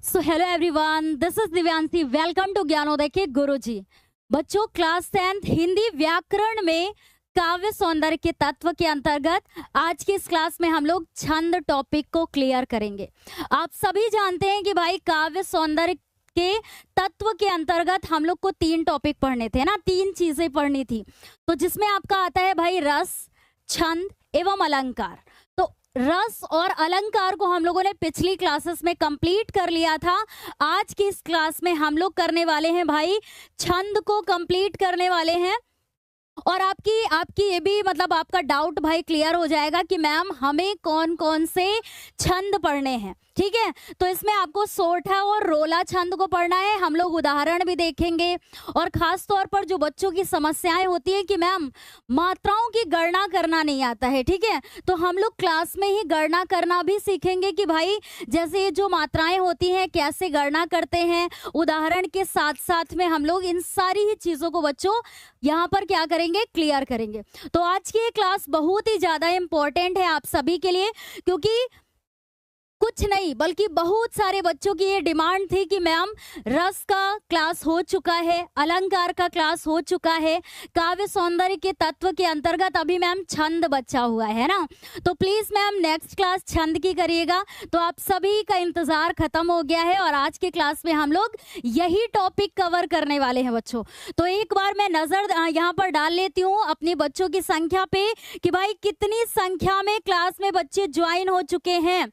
So hello everyone, this is Divyanshi. Welcome to Gyanoday के गुरुजी। बच्चों, class 10th Hindi व्याकरण में काव्य सौंदर्य के तत्व के अंतर्गत आज की इस क्लास में हम लोग छंद टॉपिक को क्लियर करेंगे। आप सभी जानते हैं कि भाई काव्य सौंदर्य के तत्व के अंतर्गत हम लोग को 3 टॉपिक पढ़ने थे ना, 3 चीजें पढ़नी थी। तो जिसमें आपका आता है भाई रस, छंद एवं अलंकार। तो रस और अलंकार को हम लोगों ने पिछली क्लासेस में कंप्लीट कर लिया था। आज की इस क्लास में हम लोग करने वाले हैं भाई छंद को कंप्लीट करने वाले हैं। और आपकी ये भी मतलब आपका डाउट भाई क्लियर हो जाएगा कि मैम हमें कौन कौन से छंद पढ़ने हैं। ठीक है, तो इसमें आपको सोठा और रोला छंद को पढ़ना है। हम लोग उदाहरण भी देखेंगे और खास तौर पर जो बच्चों की समस्याएं होती है कि मैम मात्राओं की गणना करना नहीं आता है। ठीक है, तो हम लोग क्लास में ही गणना करना भी सीखेंगे कि भाई जैसे ये जो मात्राएं होती हैं कैसे गणना करते हैं। उदाहरण के साथ साथ में हम लोग इन सारी ही चीज़ों को बच्चों यहाँ पर क्या करेंगे, क्लियर करेंगे। तो आज की ये क्लास बहुत ही ज़्यादा इम्पोर्टेंट है आप सभी के लिए, क्योंकि कुछ नहीं बल्कि बहुत सारे बच्चों की ये डिमांड थी कि मैम रस का क्लास हो चुका है, अलंकार का क्लास हो चुका है, काव्य सौंदर्य के तत्व के अंतर्गत अभी मैम छंद बचा हुआ है ना। तो प्लीज मैम नेक्स्ट क्लास छंद की करिएगा। तो आप सभी का इंतजार खत्म हो गया है और आज के क्लास में हम लोग यही टॉपिक कवर करने वाले हैं बच्चों। तो एक बार मैं नजर यहाँ पर डाल लेती हूँ अपने बच्चों की संख्या पे कि भाई कितनी संख्या में क्लास में बच्चे ज्वाइन हो चुके हैं।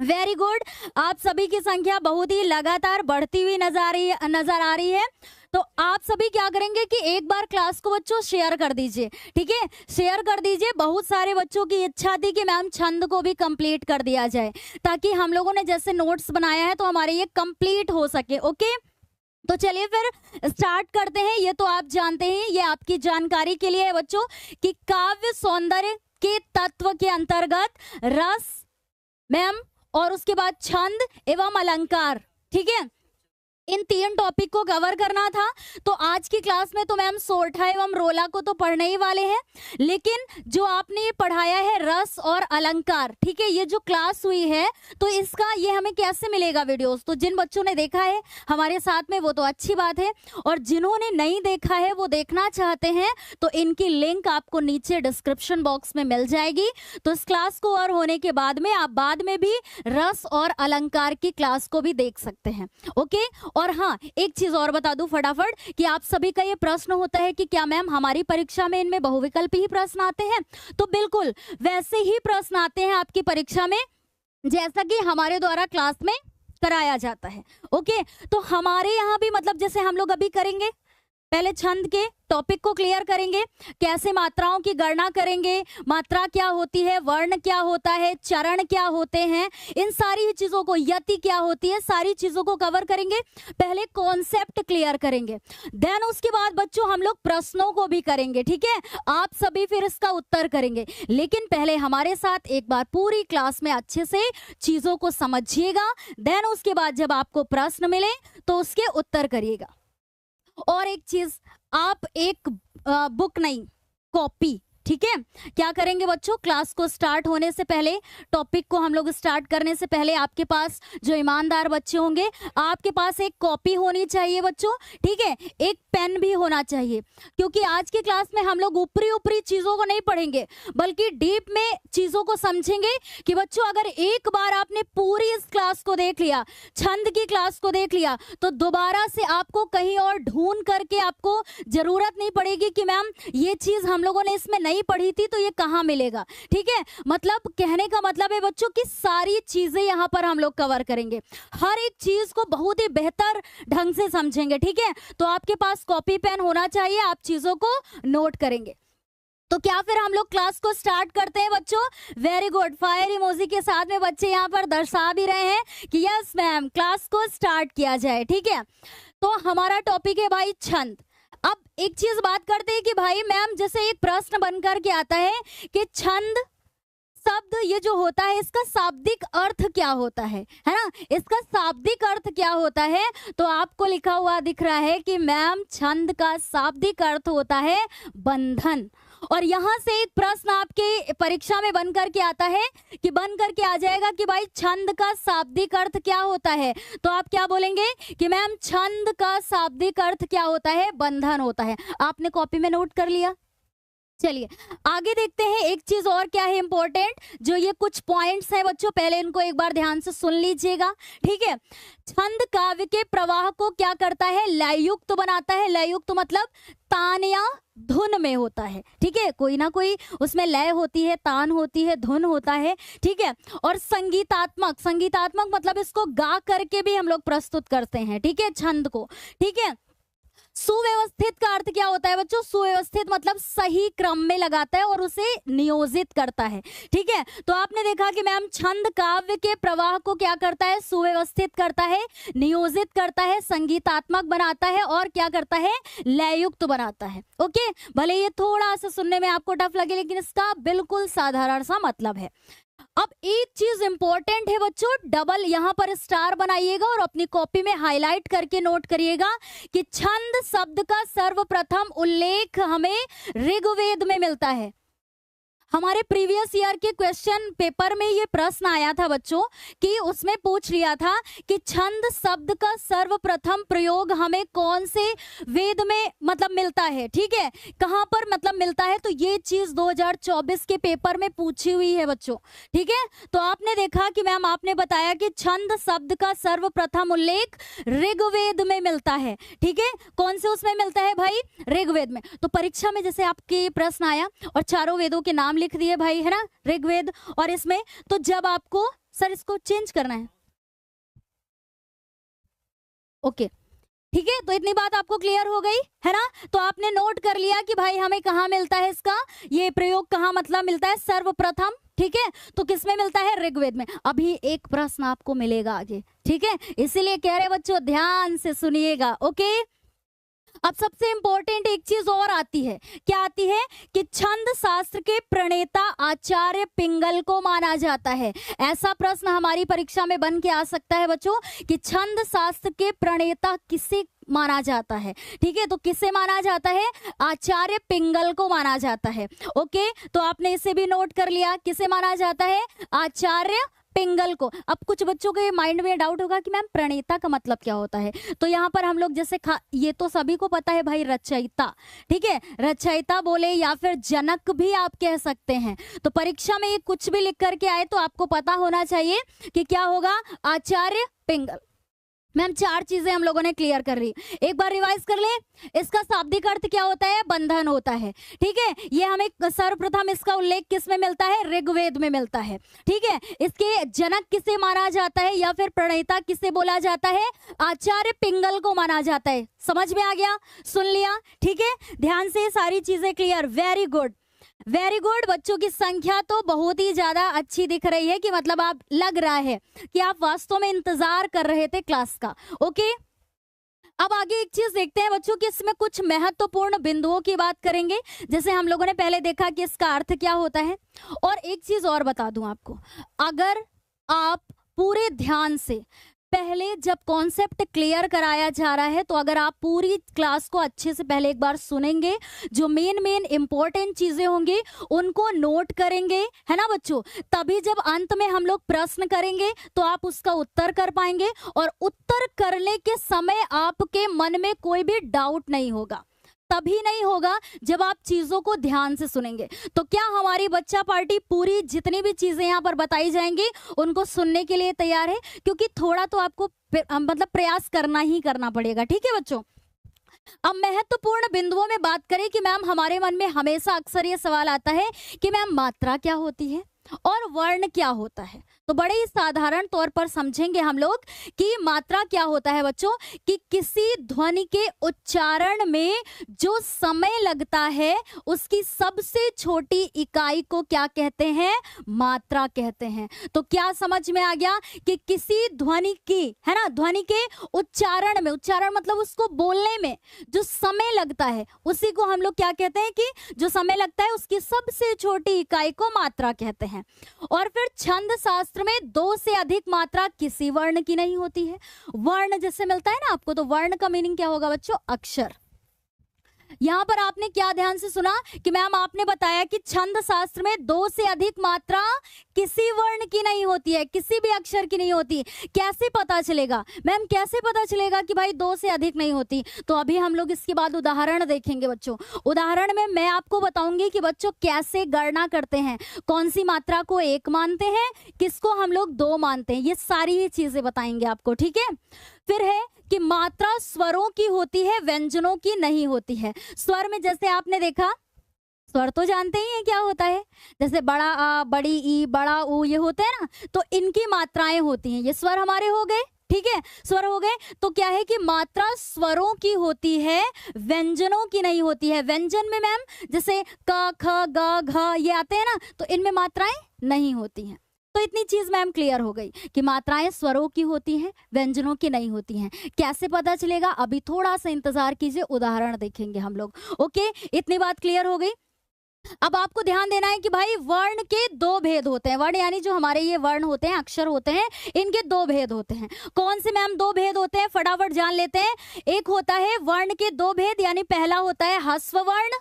वेरी गुड, आप सभी की संख्या बहुत ही लगातार बढ़ती हुई नजर आ रही है। तो आप सभी क्या करेंगे कि एक बार क्लास को बच्चों शेयर कर दीजिए। ठीक है, शेयर कर दीजिए। बहुत सारे बच्चों की इच्छा थी कि मैम छंद को भी कंप्लीट कर दिया जाए, ताकि हम लोगों ने जैसे नोट्स बनाया है तो हमारे ये कंप्लीट हो सके। ओके, तो चलिए फिर स्टार्ट करते हैं। ये तो आप जानते हैं, ये आपकी जानकारी के लिए है बच्चों कि काव्य सौंदर्य के तत्व के अंतर्गत रस मैम और उसके बाद छंद एवं अलंकार, ठीक है, इन 3 टॉपिक को कवर करना था। तो आज की क्लास में तो मैम सोठा एवं रोला को तो पढ़ने ही वाले हैं, लेकिन जो आपने ये पढ़ाया है रस और अलंकार, ठीक है, ये जो क्लास हुई है तो इसका ये हमें कैसे मिलेगा वीडियोस। तो जिन बच्चों ने देखा है हमारे साथ में वो तो अच्छी बात है, और जिन्होंने नहीं देखा है वो देखना चाहते हैं तो इनकी लिंक आपको नीचे डिस्क्रिप्शन बॉक्स में मिल जाएगी। तो इस क्लास को और होने के बाद में आप बाद में भी रस और अलंकार की क्लास को भी देख सकते हैं। ओके, और हाँ, एक चीज और बता दूं फटाफट कि आप सभी का ये प्रश्न होता है कि क्या मैम हमारी परीक्षा में इनमें बहुविकल्पी ही प्रश्न आते हैं। तो बिल्कुल वैसे ही प्रश्न आते हैं आपकी परीक्षा में जैसा कि हमारे द्वारा क्लास में कराया जाता है। ओके, तो हमारे यहाँ भी मतलब जैसे हम लोग अभी करेंगे, पहले छंद के टॉपिक को क्लियर करेंगे, कैसे मात्राओं की गणना करेंगे, मात्रा क्या होती है, वर्ण क्या होता है, चरण क्या होते हैं, इन सारी चीजों को, यति क्या होती है, सारी चीजों को कवर करेंगे। पहले कॉन्सेप्ट क्लियर करेंगे, देन उसके बाद बच्चों हम लोग प्रश्नों को भी करेंगे। ठीक है, आप सभी फिर इसका उत्तर करेंगे, लेकिन पहले हमारे साथ एक बार पूरी क्लास में अच्छे से चीजों को समझिएगा। देन उसके बाद जब आपको प्रश्न मिले तो उसके उत्तर करिएगा। और एक चीज, आप एक बुक नहीं, कॉपी, ठीक है, क्या करेंगे बच्चों, क्लास को स्टार्ट होने से पहले, टॉपिक को हम लोग स्टार्ट करने से पहले आपके पास जो ईमानदार बच्चे होंगे आपके पास एक कॉपी होनी चाहिए बच्चों। ठीक है, एक पेन भी होना चाहिए, क्योंकि आज की क्लास में हम लोग ऊपरी ऊपरी चीजों को नहीं पढ़ेंगे बल्कि डीप में चीजों को समझेंगे। कि बच्चों अगर एक बार आपने पूरी इस क्लास को देख लिया, छंद की क्लास को देख लिया, तो दोबारा से आपको कहीं और ढूंढ करके आपको जरूरत नहीं पड़ेगी कि मैम ये चीज हम लोगों ने इसमें नहीं पढ़ी थी तो ये कहाँ मिलेगा। ठीक है, मतलब कहने का मतलब है बच्चों कि सारी चीजें यहाँ पर हम लोग कवर करेंगे, हर एक चीज को बहुत ही बेहतर ढंग से समझेंगे। ठीक है, तो आपके पास कॉपी पेन होना चाहिए, आप चीजों को नोट करेंगे। तो क्या फिर हम लोग क्लास को स्टार्ट करते हैं बच्चों। वेरी गुड, फायर इमोजी के साथ में बच्चे यहाँ पर दर्शा भी रहे हैं कि यस मैम क्लास को स्टार्ट किया जाए। ठीक है, तो हमारा टॉपिक है भाई छंद। अब एक चीज बात करते हैं कि भाई मैम जैसे एक प्रश्न बनकर के आता है कि छंद शब्द ये जो होता है इसका शाब्दिक अर्थ क्या होता है ना, इसका शाब्दिक अर्थ क्या होता है। तो आपको लिखा हुआ दिख रहा है कि मैम छंद का शाब्दिक अर्थ होता है बंधन। और यहाँ से एक प्रश्न आपके परीक्षा में बन करके आता है कि बन करके आ जाएगा कि भाई छंद का शाब्दिक अर्थ क्या होता है। तो आप क्या बोलेंगे कि मैम छंद का शाब्दिक अर्थ क्या होता है, बंधन होता है। आपने कॉपी में नोट कर लिया। चलिए आगे देखते हैं, एक चीज और क्या है इंपॉर्टेंट, जो ये कुछ पॉइंट्स हैं बच्चों, पहले इनको एक बार ध्यान से सुन लीजिएगा, ठीक है। छंद काव्य के प्रवाह को क्या करता है, लययुक्त बनाता है। लययुक्त मतलब तान या धुन में होता है, ठीक है, कोई ना कोई उसमें लय होती है, तान होती है, धुन होता है, ठीक है। और संगीतात्मक, संगीतात्मक मतलब इसको गा करके भी हम लोग प्रस्तुत करते हैं, ठीक है, छंद को, ठीक है। सुव्यवस्थित का अर्थ क्या होता है बच्चों, सुव्यवस्थित मतलब सही क्रम में लगाता है और उसे नियोजित करता है, ठीक है। तो आपने देखा कि मैम छंद काव्य के प्रवाह को क्या करता है, सुव्यवस्थित करता है, नियोजित करता है, संगीतात्मक बनाता है और क्या करता है, लययुक्त बनाता है। ओके, भले ये थोड़ा सा सुनने में आपको टफ लगे लेकिन इसका बिल्कुल साधारण सा मतलब है। अब एक चीज इंपॉर्टेंट है बच्चों, डबल यहां पर स्टार बनाइएगा और अपनी कॉपी में हाईलाइट करके नोट करिएगा कि छंद शब्द का सर्वप्रथम उल्लेख हमें ऋग्वेद में मिलता है। हमारे प्रीवियस ईयर के क्वेश्चन पेपर में ये प्रश्न आया था बच्चों कि उसमें पूछ लिया था कि छंद शब्द का सर्वप्रथम प्रयोग हमें कौन से वेद में मतलब मिलता है, ठीक है, कहां पर मतलब मिलता है। तो ये चीज 2024 के पेपर में पूछी हुई है बच्चों, ठीक है। तो आपने देखा कि मैम आपने बताया कि छंद शब्द का सर्वप्रथम उल्लेख ऋग्वेद में मिलता है, ठीक है। कौन से उसमें मिलता है भाई, ऋग्वेद में। तो परीक्षा में जैसे आपके प्रश्न आया और चारों वेदों के नाम लिख दिए भाई, है ना, ऋग्वेद और इसमें, तो जब आपको सर इसको चेंज करना है, ओके, ठीक है। तो इतनी बात आपको क्लियर हो गई है ना। तो आपने नोट कर लिया कि भाई हमें कहां मिलता है इसका ये प्रयोग, कहां मतलब मिलता है, सर्वप्रथम, ठीक है। तो किसमें मिलता है, ऋग्वेद में। अभी एक प्रश्न आपको मिलेगा आगे, ठीक है, इसीलिए कह रहे बच्चों ध्यान से सुनिएगा, ओके। अब सबसे इंपॉर्टेंट एक चीज और आती है, क्या आती है कि छंद शास्त्र के प्रणेता आचार्य पिंगल को माना जाता है। ऐसा प्रश्न हमारी परीक्षा में बन के आ सकता है बच्चों कि छंद शास्त्र के प्रणेता किसे माना जाता है, ठीक है। तो किसे माना जाता है, आचार्य पिंगल को माना जाता है, ओके। तो आपने इसे भी नोट कर लिया, किसे माना जाता है, आचार्य पिंगल को। अब कुछ बच्चों के माइंड में डाउट होगा कि मैम प्रणेता का मतलब क्या होता है। तो यहाँ पर हम लोग जैसे ये तो सभी को पता है भाई, रचयिता, ठीक है, रचयिता बोले या फिर जनक भी आप कह सकते हैं। तो परीक्षा में ये कुछ भी लिख करके आए तो आपको पता होना चाहिए कि क्या होगा, आचार्य पिंगल। मैम चार चीजें हम लोगों ने क्लियर कर ली, एक बार रिवाइज कर ले। इसका शाब्दिक अर्थ क्या होता है, बंधन होता है, ठीक है। ये हमें सर्वप्रथम इसका उल्लेख किस में मिलता है, ऋग्वेद में मिलता है, ठीक है। इसके जनक किसे माना जाता है या फिर प्रणेता किसे बोला जाता है, आचार्य पिंगल को माना जाता है। समझ में आ गया, सुन लिया, ठीक है। ध्यान से सारी चीजें clear, very good, very good. बच्चों की संख्या तो बहुत ही ज्यादा अच्छी दिख रही है कि मतलब आप लग रहा है कि आप वास्तव में इंतजार कर रहे थे क्लास का, ओके। अब आगे एक चीज देखते हैं बच्चों कि इसमें कुछ महत्वपूर्ण बिंदुओं की बात करेंगे। जैसे हम लोगों ने पहले देखा कि इसका अर्थ क्या होता है, और एक चीज और बता दूं आपको, अगर आप पूरे ध्यान से पहले जब कॉन्सेप्ट क्लियर कराया जा रहा है, तो अगर आप पूरी क्लास को अच्छे से पहले एक बार सुनेंगे, जो मेन इंपॉर्टेंट चीजें होंगी उनको नोट करेंगे, है ना बच्चों, तभी जब अंत में हम लोग प्रश्न करेंगे तो आप उसका उत्तर कर पाएंगे। और उत्तर करने के समय आपके मन में कोई भी डाउट नहीं होगा, तभी नहीं होगा जब आप चीजों को ध्यान से सुनेंगे। तो क्या हमारी बच्चा पार्टी पूरी जितनी भी चीजें यहाँ पर बताई जाएंगी उनको सुनने के लिए तैयार है, क्योंकि थोड़ा तो आपको मतलब प्रयास करना ही करना पड़ेगा, ठीक है बच्चों। अब महत्वपूर्ण बिंदुओं में बात करें कि मैम हमारे मन में हमेशा अक्सर ये सवाल आता है कि मैम मात्रा क्या होती है और वर्ण क्या होता है। तो बड़े ही साधारण तौर पर समझेंगे हम लोग कि मात्रा क्या होता है बच्चों, कि किसी ध्वनि के उच्चारण में जो समय लगता है उसकी सबसे छोटी इकाई को क्या कहते हैं, मात्रा कहते हैं। तो क्या समझ में आ गया कि किसी ध्वनि की, है ना, ध्वनि के उच्चारण में, उच्चारण मतलब उसको बोलने में जो समय लगता है उसी को हम लोग क्या कहते हैं, कि जो समय लगता है उसकी सबसे छोटी इकाई को मात्रा कहते हैं। और फिर छंद शास्त्र में दो से अधिक मात्रा किसी वर्ण की नहीं होती है। वर्ण जैसे मिलता है ना आपको, तो वर्ण का मीनिंग क्या होगा बच्चों, अक्षर। यहाँ पर आपने क्या ध्यान से सुना कि मैम आपने बताया कि छंद शास्त्र में 2 से अधिक मात्रा किसी वर्ण की नहीं होती है, किसी भी अक्षर की नहीं होती। कैसे पता चलेगा मैम, कैसे पता चलेगा कि भाई 2 से अधिक नहीं होती? तो अभी हम लोग इसके बाद उदाहरण देखेंगे बच्चों। उदाहरण में मैं आपको बताऊंगी कि बच्चों कैसे गणना करते हैं, कौन सी मात्रा को 1 मानते हैं, किसको हम लोग 2 मानते हैं, ये सारी ही चीजें बताएंगे आपको, ठीक है। फिर है कि मात्रा स्वरों की होती है, व्यंजनों की नहीं होती है। स्वर में जैसे आपने देखा, स्वर तो जानते ही हैं क्या होता है, जैसे बड़ा आ, बड़ी ई, बड़ा ऊ, ये होते हैं ना, तो इनकी मात्राएं होती हैं। ये स्वर हमारे हो गए, ठीक है, स्वर हो गए। तो क्या है कि मात्रा स्वरों की होती है, व्यंजनों की नहीं होती है। व्यंजन में मैम जैसे क, ख, ग, घ ये आते हैं ना, तो इनमें मात्राएं नहीं होती हैं। तो इतनी चीज मैम क्लियर हो गई कि मात्राएं स्वरों की होती हैं, व्यंजनों की नहीं होती हैं। कैसे पता चलेगा? अभी थोड़ा सा इंतजार कीजिए, उदाहरण देखेंगे हम लोग। ओके, इतनी बात क्लियर हो गई। अब आपको ध्यान देना है कि भाई वर्ण के 2 भेद होते हैं। वर्ण यानी जो हमारे ये वर्ण होते हैं, अक्षर होते हैं, इनके 2 भेद होते हैं। कौन से मैम 2 भेद होते हैं? फटाफट जान लेते हैं। एक होता है वर्ण के 2 भेद, यानी पहला होता है ह्रस्व वर्ण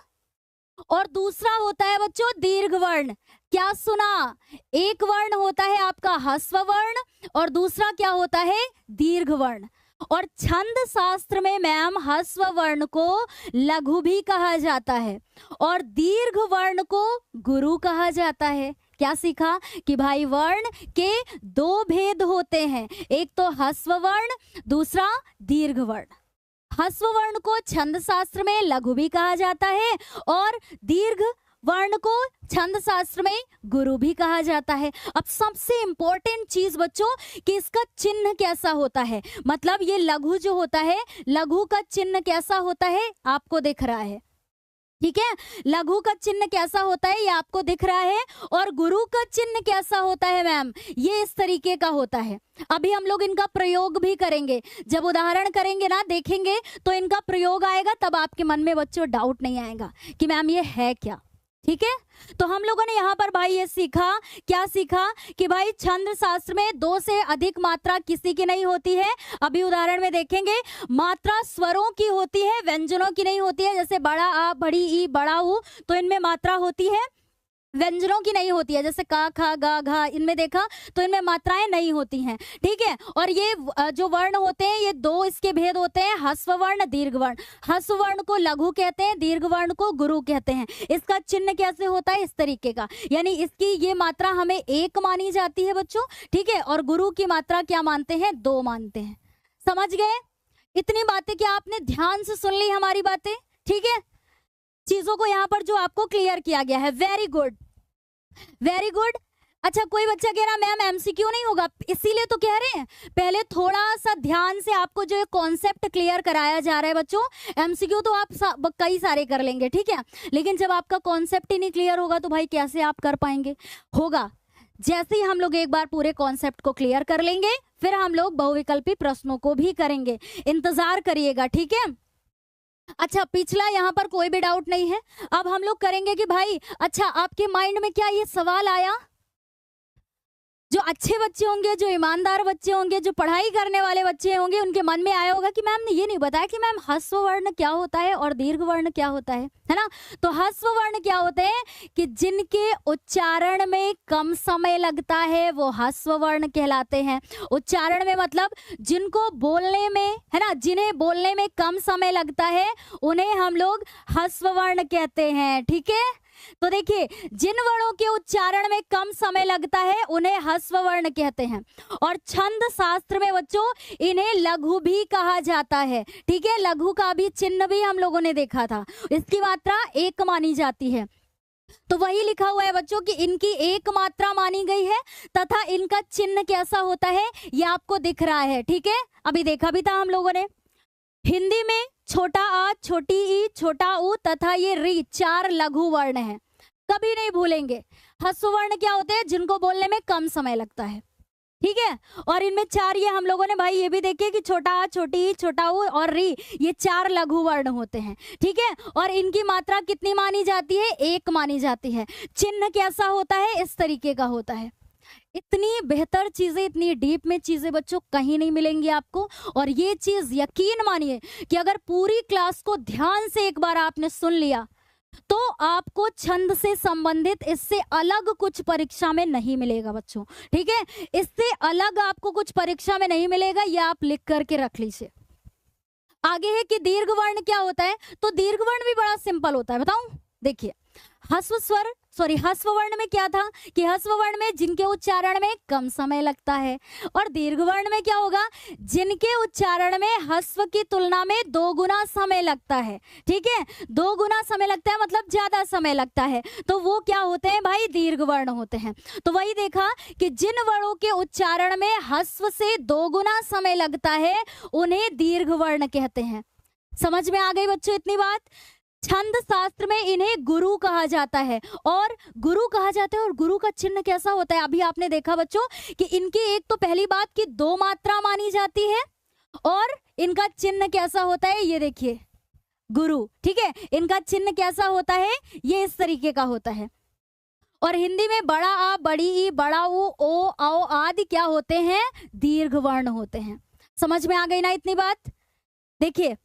और दूसरा होता है बच्चों दीर्घ वर्ण। क्या सुना? एक वर्ण होता है आपका ह्रस्व वर्ण और दूसरा क्या होता है? दीर्घ वर्ण। और छंद शास्त्र में मैम ह्रस्व वर्ण को लघु भी कहा जाता है और दीर्घ वर्ण को गुरु कहा जाता है। क्या सीखा कि भाई वर्ण के 2 भेद होते हैं, एक तो ह्रस्व वर्ण, दूसरा दीर्घ वर्ण। ह्रस्व वर्ण को छंद शास्त्र में लघु भी कहा जाता है और दीर्घ वर्ण को छंद शास्त्र में गुरु भी कहा जाता है। अब सबसे इंपॉर्टेंट चीज बच्चों कि इसका चिन्ह कैसा होता है, मतलब ये लघु जो होता है, लघु का चिन्ह कैसा होता है आपको दिख रहा है, ठीक है। लघु का चिन्ह कैसा होता है ये आपको दिख रहा है और गुरु का चिन्ह कैसा होता है मैम, ये इस तरीके का होता है। अभी हम लोग इनका प्रयोग भी करेंगे, जब उदाहरण करेंगे ना, देखेंगे तो इनका प्रयोग आएगा, तब आपके मन में बच्चों डाउट नहीं आएगा कि मैम ये है क्या, ठीक है। तो हम लोगों ने यहाँ पर भाई ये सीखा, क्या सीखा कि भाई छंद शास्त्र में 2 से अधिक मात्रा किसी की नहीं होती है। अभी उदाहरण में देखेंगे, मात्रा स्वरों की होती है, व्यंजनों की नहीं होती है। जैसे बड़ा आ, बड़ी ई, बड़ा ऊ, तो इनमें मात्रा होती है, व्यंजनों की नहीं होती है। जैसे का, खा, गा, घा, इनमें देखा तो इनमें मात्राएं नहीं होती हैं, ठीक है। और ये जो वर्ण होते हैं ये 2 इसके भेद होते हैं, ह्रस्व वर्ण, दीर्घ वर्ण। ह्रस्व वर्ण को लघु कहते हैं, दीर्घ वर्ण को गुरु कहते हैं। इसका चिन्ह कैसे होता है? इस तरीके का, यानी इसकी ये मात्रा हमें 1 मानी जाती है बच्चों, ठीक है, और गुरु की मात्रा क्या मानते हैं? 2 मानते हैं। समझ गए? इतनी बातें क्या आपने ध्यान से सुन ली हमारी बातें? ठीक है, चीजों को यहाँ पर जो आपको क्लियर किया गया है, वेरी गुड, वेरी गुड। अच्छा, कोई बच्चा कह रहा मैम एमसीक्यू नहीं होगा, इसीलिए तो कह रहे हैं पहले थोड़ा सा ध्यान से आपको जो कॉन्सेप्ट क्लियर कराया जा रहा है बच्चों। एमसीक्यू तो आप कई सारे कर लेंगे, ठीक है, लेकिन जब आपका कॉन्सेप्ट ही नहीं क्लियर होगा तो भाई कैसे आप कर पाएंगे? होगा जैसे ही हम लोग एक बार पूरे कॉन्सेप्ट को क्लियर कर लेंगे, फिर हम लोग बहुविकल्पी प्रश्नों को भी करेंगे, इंतजार करिएगा, ठीक है। अच्छा, पिछला यहाँ पर कोई भी डाउट नहीं है। अब हम लोग करेंगे कि भाई अच्छा आपके माइंड में क्या ये सवाल आया? जो अच्छे बच्चे होंगे, जो ईमानदार बच्चे होंगे, जो पढ़ाई करने वाले बच्चे होंगे, उनके मन में आया होगा कि मैम ने ये नहीं बताया कि मैम ह्रस्व वर्ण क्या होता है और दीर्घ वर्ण क्या होता है ना। तो ह्रस्व वर्ण क्या होते हैं कि जिनके उच्चारण में कम समय लगता है वो ह्रस्व वर्ण कहलाते हैं। उच्चारण में मतलब जिनको बोलने में, है ना, जिन्हें बोलने में कम समय लगता है उन्हें हम लोग ह्रस्व वर्ण कहते हैं, ठीक है। तो देखिए, जिन वर्णों के उच्चारण में कम समय लगता है उन्हें ह्रस्व वर्ण कहते हैं। और छंद शास्त्र में बच्चों इन्हें लघु भी कहा जाता है, ठीक है। लघु का भी चिन्ह भी हम लोगों ने देखा था, इसकी मात्रा 1 मानी जाती है। तो वही लिखा हुआ है बच्चों कि इनकी 1 मात्रा मानी गई है तथा इनका चिन्ह कैसा होता है ये आपको दिख रहा है, ठीक है। अभी देखा भी था हम लोगों ने। हिंदी में छोटा आ, छोटी ई, छोटा ऊ तथा ये री 4 लघु वर्ण हैं, कभी नहीं भूलेंगे। ह्रस्व वर्ण क्या होते हैं? जिनको बोलने में कम समय लगता है, ठीक है। और इनमें 4 ये हम लोगों ने भाई ये भी देखे कि छोटा आ, छोटी ई, छोटा ऊ और री, ये 4 लघु वर्ण होते हैं, ठीक है। और इनकी मात्रा कितनी मानी जाती है? 1 मानी जाती है। चिन्ह कैसा होता है? इस तरीके का होता है, इतनी बेहतर चीजें, इतनी डीप में चीजें बच्चों कहीं नहीं मिलेंगी आपको। और ये चीज यकीन मानिए कि अगर पूरी क्लास को ध्यान से एक बार आपने सुन लिया तो आपको छंद से संबंधित इससे अलग कुछ परीक्षा में नहीं मिलेगा बच्चों, ठीक है। इससे अलग आपको कुछ परीक्षा में नहीं मिलेगा, ये आप लिख करके रख लीजिए। आगे है कि दीर्घ वर्ण क्या होता है। तो दीर्घ वर्ण भी बड़ा सिंपल होता है, बताऊं। देखिए ह्रस्व वर्ण में क्या था कि ह्रस्व वर्ण में जिनके उच्चारण में कम समय लगता है, और दीर्घ वर्ण में क्या होगा, जिनके उच्चारण में ह्रस्व की तुलना में 2 गुना समय लगता है, ठीक है। 2 गुना समय लगता है मतलब ज्यादा समय लगता है, तो वो क्या होते हैं भाई, दीर्घ वर्ण होते हैं। तो वही देखा कि जिन वर्णों के उच्चारण में ह्रस्व से 2 गुना समय लगता है उन्हें दीर्घ वर्ण कहते हैं। समझ में आ गई बच्चों इतनी बात। छंद शास्त्र में इन्हें गुरु कहा जाता है, और गुरु कहा जाता है। और गुरु का चिन्ह कैसा होता है, अभी आपने देखा बच्चों कि इनकी एक तो पहली बात की 2 मात्रा मानी जाती है, और इनका चिन्ह कैसा होता है, ये देखिए गुरु, ठीक है। इनका चिन्ह कैसा होता है, ये इस तरीके का होता है। और हिंदी में बड़ा आ, बड़ी ई, बड़ा ऊ, ओ, आओ आदि क्या होते हैं, दीर्घ वर्ण होते हैं। समझ में आ गई ना इतनी बात। देखिए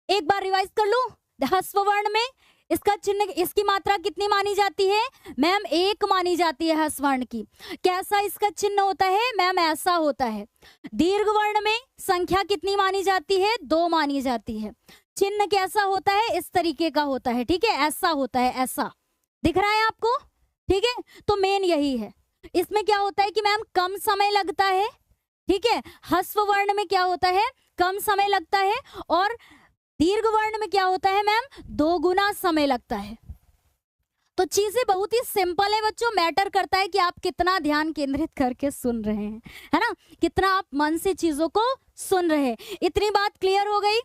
एक बार रिवाइज कर लूं। ह्रस्व वर्ण में इसका चिन्ह, इसकी मात्रा कितनी मानी जाती है मैम, 1 मानी जाती है ह्रस्व वर्ण की। कैसा इसका चिन्ह होता है मैम, ऐसा होता है। दीर्घ वर्ण में संख्या कितनी मानी जाती है, 2 मानी जाती है। चिन्ह कैसा होता है, इस तरीके का होता है, ठीक है, ऐसा होता है, ऐसा दिख रहा है आपको, ठीक है। तो मेन यही है। इसमें क्या होता है कि मैम कम समय लगता है, ठीक है। ह्रस्व वर्ण में क्या होता है, कम समय लगता है, और दीर्घ वर्ण में क्या होता है मैम, 2 गुना समय लगता है। तो चीजें बहुत ही सिंपल है बच्चों, मैटर करता है कि आप कितना ध्यान केंद्रित करके सुन रहे हैं, है ना, कितना आप मन से चीजों को सुन रहे हैं। इतनी बात क्लियर हो गई।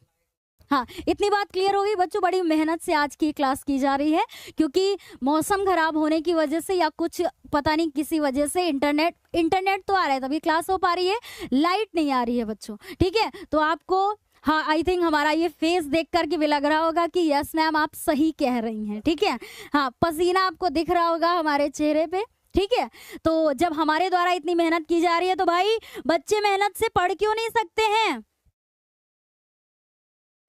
हाँ, इतनी बात क्लियर हो गई बच्चों। बड़ी मेहनत से आज की क्लास की जा रही है, क्योंकि मौसम खराब होने की वजह से या कुछ पता नहीं किसी वजह से इंटरनेट तो आ रहा है तभी क्लास हो पा रही है, लाइट नहीं आ रही है बच्चों, ठीक है। तो आपको, हाँ, आई थिंक हमारा ये फेस देख करके भी लग रहा होगा कि यस मैम आप सही कह रही हैं, ठीक है। हाँ, पसीना आपको दिख रहा होगा हमारे चेहरे पे, ठीक है। तो जब हमारे द्वारा इतनी मेहनत की जा रही है तो भाई बच्चे मेहनत से पढ़ क्यों नहीं सकते हैं।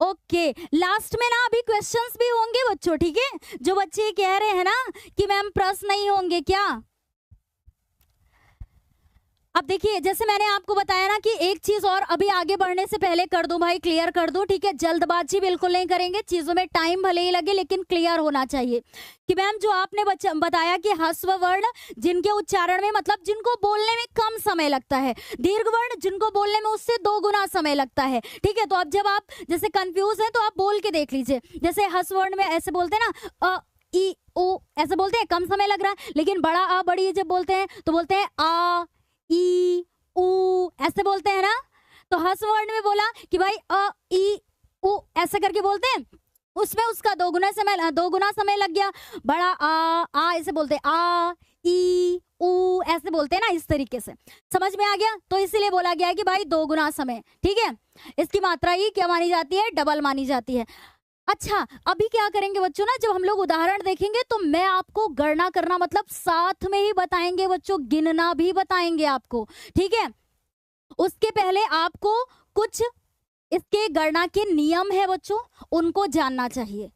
ओके, लास्ट में ना अभी क्वेश्चंस भी होंगे बच्चों, ठीक है। जो बच्चे कह रहे हैं ना कि मैम प्रश्न नहीं होंगे क्या, अब देखिए जैसे मैंने आपको बताया ना कि एक चीज और अभी आगे बढ़ने से पहले कर दूं भाई, क्लियर कर दूं, ठीक है। जल्दबाजी बिल्कुल नहीं करेंगे, चीजों में टाइम भले ही लगे लेकिन क्लियर होना चाहिए कि मैम जो आपने बताया कि ह्रस्व वर्ण जिनके उच्चारण में मतलब जिनको बोलने में कम समय लगता है, दीर्घ वर्ण जिनको बोलने में उससे 2 गुना समय लगता है, ठीक है। तो अब जब आप जैसे कंफ्यूज है तो आप बोल के देख लीजिए। जैसे ह्रस्व वर्ण में ऐसे बोलते हैं ना, अ ई ओ ऐसे बोलते हैं, कम समय लग रहा है, लेकिन बड़ा आ बड़ी जब बोलते हैं तो बोलते हैं आ ई ऊ, ऐसे बोलते हैं ना। तो ह्रस्व वर्ण में बोला कि भाई अ ई ऊ ऐसे करके बोलते हैं, उसमें उसका 2 गुना समय लग गया। बड़ा आ ऐसे बोलते हैं, आ ई ऊ ऐसे बोलते हैं ना, इस तरीके से। समझ में आ गया। तो इसीलिए बोला गया है कि भाई 2 गुना समय, ठीक है। इसकी मात्रा ही क्या मानी जाती है, डबल मानी जाती है। अच्छा, अभी क्या करेंगे बच्चों ना, जब हम लोग उदाहरण देखेंगे तो मैं आपको गणना करना मतलब साथ में ही बताएंगे बच्चों, गिनना भी बताएंगे आपको, ठीक है। उसके पहले आपको कुछ इसके गणना के नियम है बच्चों, उनको जानना चाहिए।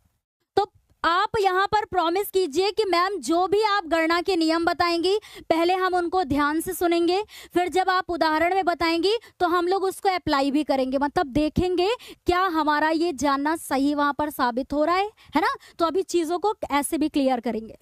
तो आप यहाँ पर प्रॉमिस कीजिए कि मैम जो भी आप गणना के नियम बताएंगी पहले हम उनको ध्यान से सुनेंगे, फिर जब आप उदाहरण में बताएंगी तो हम लोग उसको अप्लाई भी करेंगे, मतलब देखेंगे क्या हमारा ये जानना सही वहां पर साबित हो रहा है ना। तो अभी चीजों को ऐसे भी क्लियर करेंगे।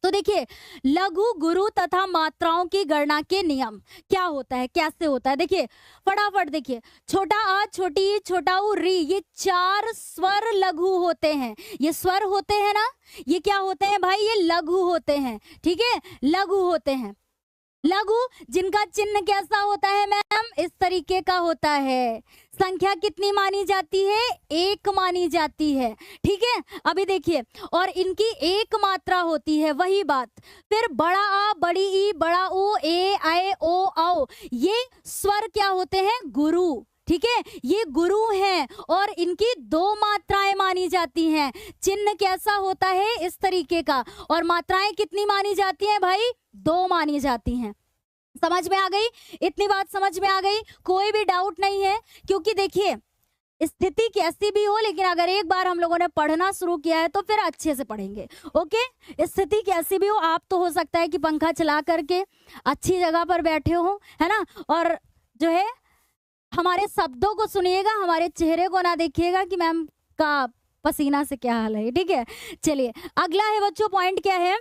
तो देखिए लघु गुरु तथा मात्राओं की गणना के नियम क्या होता है, कैसे होता है, देखिए फटाफट देखिए। छोटा आ, छोटी ई, छोटा ऊ, री, ये 4 स्वर लघु होते हैं। ये स्वर होते हैं ना, ये क्या होते हैं भाई, ये लघु होते हैं, ठीक है, लघु होते हैं। लघु जिनका चिन्ह कैसा होता है मैम, इस तरीके का होता है। संख्या कितनी मानी जाती है, 1 मानी जाती है, ठीक है। अभी देखिए, और इनकी 1 मात्रा होती है, वही बात। फिर बड़ा आ, बड़ी ई, बड़ा ऊ, ए, आए, ओ, आओ, ये स्वर क्या होते हैं, गुरु, ठीक है, ये गुरु हैं और इनकी 2 मात्राएं मानी जाती हैं। चिन्ह कैसा होता है, इस तरीके का, और मात्राएं कितनी मानी जाती हैं भाई, 2 मानी जाती हैं। समझ में आ गई? इतनी बात समझ में आ गई? कोई भी डाउट नहीं है, क्योंकि देखिए स्थिति कैसी भी हो, लेकिन अगर एक बार हम लोगों ने पढ़ना शुरू किया है तो फिर अच्छे से पढ़ेंगे। ओके, स्थिति कैसी भी हो, आप तो हो सकता है कि पंखा चला करके अच्छी जगह पर बैठे हो, है ना, और जो है हमारे शब्दों को सुनिएगा, हमारे चेहरे को ना देखिएगा कि मैम का पसीना से क्या हाल है। ठीक है, चलिए अगला है बच्चों, पॉइंट क्या है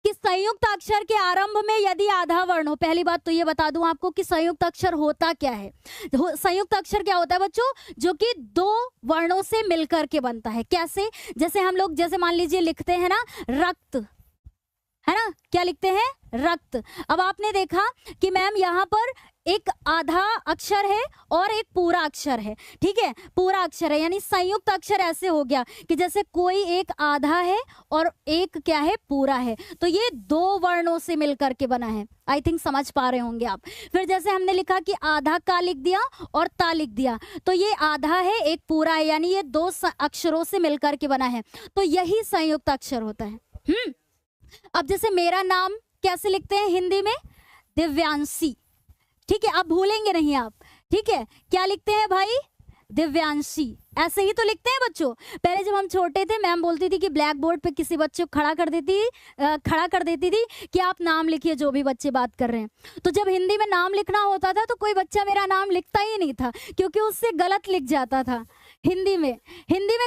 कि संयुक्त अक्षर के आरंभ में यदि आधा वर्ण हो। पहली बात तो ये बता दूं आपको कि संयुक्त अक्षर होता क्या है। संयुक्त अक्षर क्या होता है बच्चों? जो कि दो वर्णों से मिलकर के बनता है। कैसे? जैसे हम लोग, जैसे मान लीजिए लिखते हैं ना रक्त, है ना, क्या लिखते हैं? रक्त। अब आपने देखा कि मैम यहाँ पर एक आधा अक्षर है और एक पूरा अक्षर है। ठीक है, पूरा अक्षर है, यानी संयुक्त अक्षर ऐसे हो गया कि जैसे कोई एक आधा है और एक क्या है? पूरा है। तो ये दो वर्णों से मिलकर के बना है। आई थिंक समझ पा रहे होंगे आप। फिर जैसे हमने लिखा कि आधा का लिख दिया और ता लिख दिया, तो ये आधा है, एक पूरा है, यानी ये दो अक्षरों से मिलकर के बना है। तो यही संयुक्त अक्षर होता है। अब जैसे मेरा नाम कैसे लिखते हैं हिंदी में? दिव्यांशी। ठीक है, अब भूलेंगे नहीं आप। ठीक है, क्या लिखते हैं भाई? दिव्यांशी। ऐसे ही तो लिखते हैं बच्चों। पहले जब हम छोटे थे, मैम बोलती थी कि ब्लैक बोर्ड पे किसी बच्चे को खड़ा कर देती थी कि आप नाम लिखिए, जो भी बच्चे बात कर रहे हैं। तो जब हिंदी में नाम लिखना होता था तो कोई बच्चा मेरा नाम लिखता ही नहीं था, क्योंकि उससे गलत लिख जाता था। हिंदी में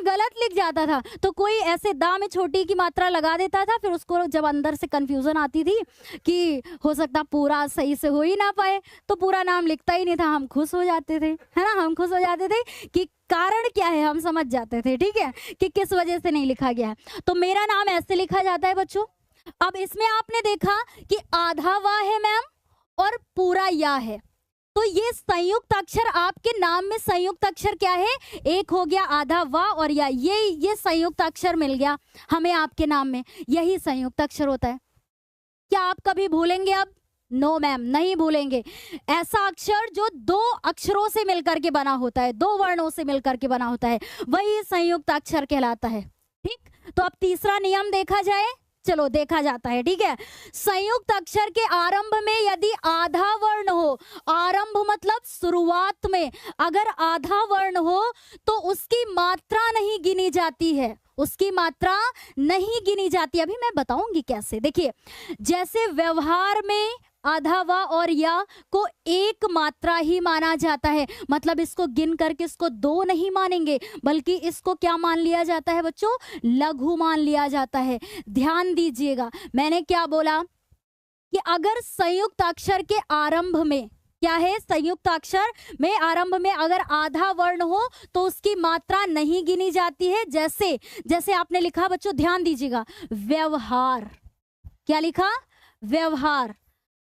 गलत लिख जाता था, तो कोई ऐसे दा में छोटी की मात्रा लगा देता था। फिर उसको जब अंदर से कंफ्यूजन आती थी कि हो सकता पूरा सही से हो ही ना पाए, तो पूरा नाम लिखता ही नहीं था। हम खुश हो जाते थे, है ना, हम खुश हो जाते थे कि कारण क्या है, हम समझ जाते थे। ठीक है, कि किस वजह से नहीं लिखा गया है। तो मेरा नाम ऐसे लिखा जाता है बच्चों। अब इसमें आपने देखा कि आधा वा है मैम और पूरा या है। तो ये संयुक्त अक्षर, आपके नाम में संयुक्त अक्षर क्या है? एक हो गया आधा वा और या, ये संयुक्त अक्षर मिल गया हमें आपके नाम में। यही संयुक्त अक्षर होता है। क्या आप कभी भूलेंगे अब? नो मैम, नहीं भूलेंगे। ऐसा अक्षर जो दो अक्षरों से मिलकर के बना होता है, दो वर्णों से मिलकर के बना होता है, वही संयुक्त अक्षर कहलाता है। ठीक, तो अब तीसरा नियम देखा जाए, चलो देखा जाता है। ठीक है, संयुक्त अक्षर के आरंभ में यदि आधा वर्ण हो, आरंभ मतलब शुरुआत में अगर आधा वर्ण हो तो उसकी मात्रा नहीं गिनी जाती है, उसकी मात्रा नहीं गिनी जाती। अभी मैं बताऊंगी कैसे। देखिए, जैसे व्यवहार में आधा वा और या को एक मात्रा ही माना जाता है, मतलब इसको गिन करके इसको दो नहीं मानेंगे, बल्कि इसको क्या मान लिया जाता है बच्चों? लघु मान लिया जाता है। ध्यान दीजिएगा, मैंने क्या बोला कि अगर संयुक्त अक्षर के आरंभ में क्या है? संयुक्त अक्षर में आरंभ में अगर आधा वर्ण हो तो उसकी मात्रा नहीं गिनी जाती है। जैसे आपने लिखा बच्चों, ध्यान दीजिएगा, व्यवहार। क्या लिखा? व्यवहार।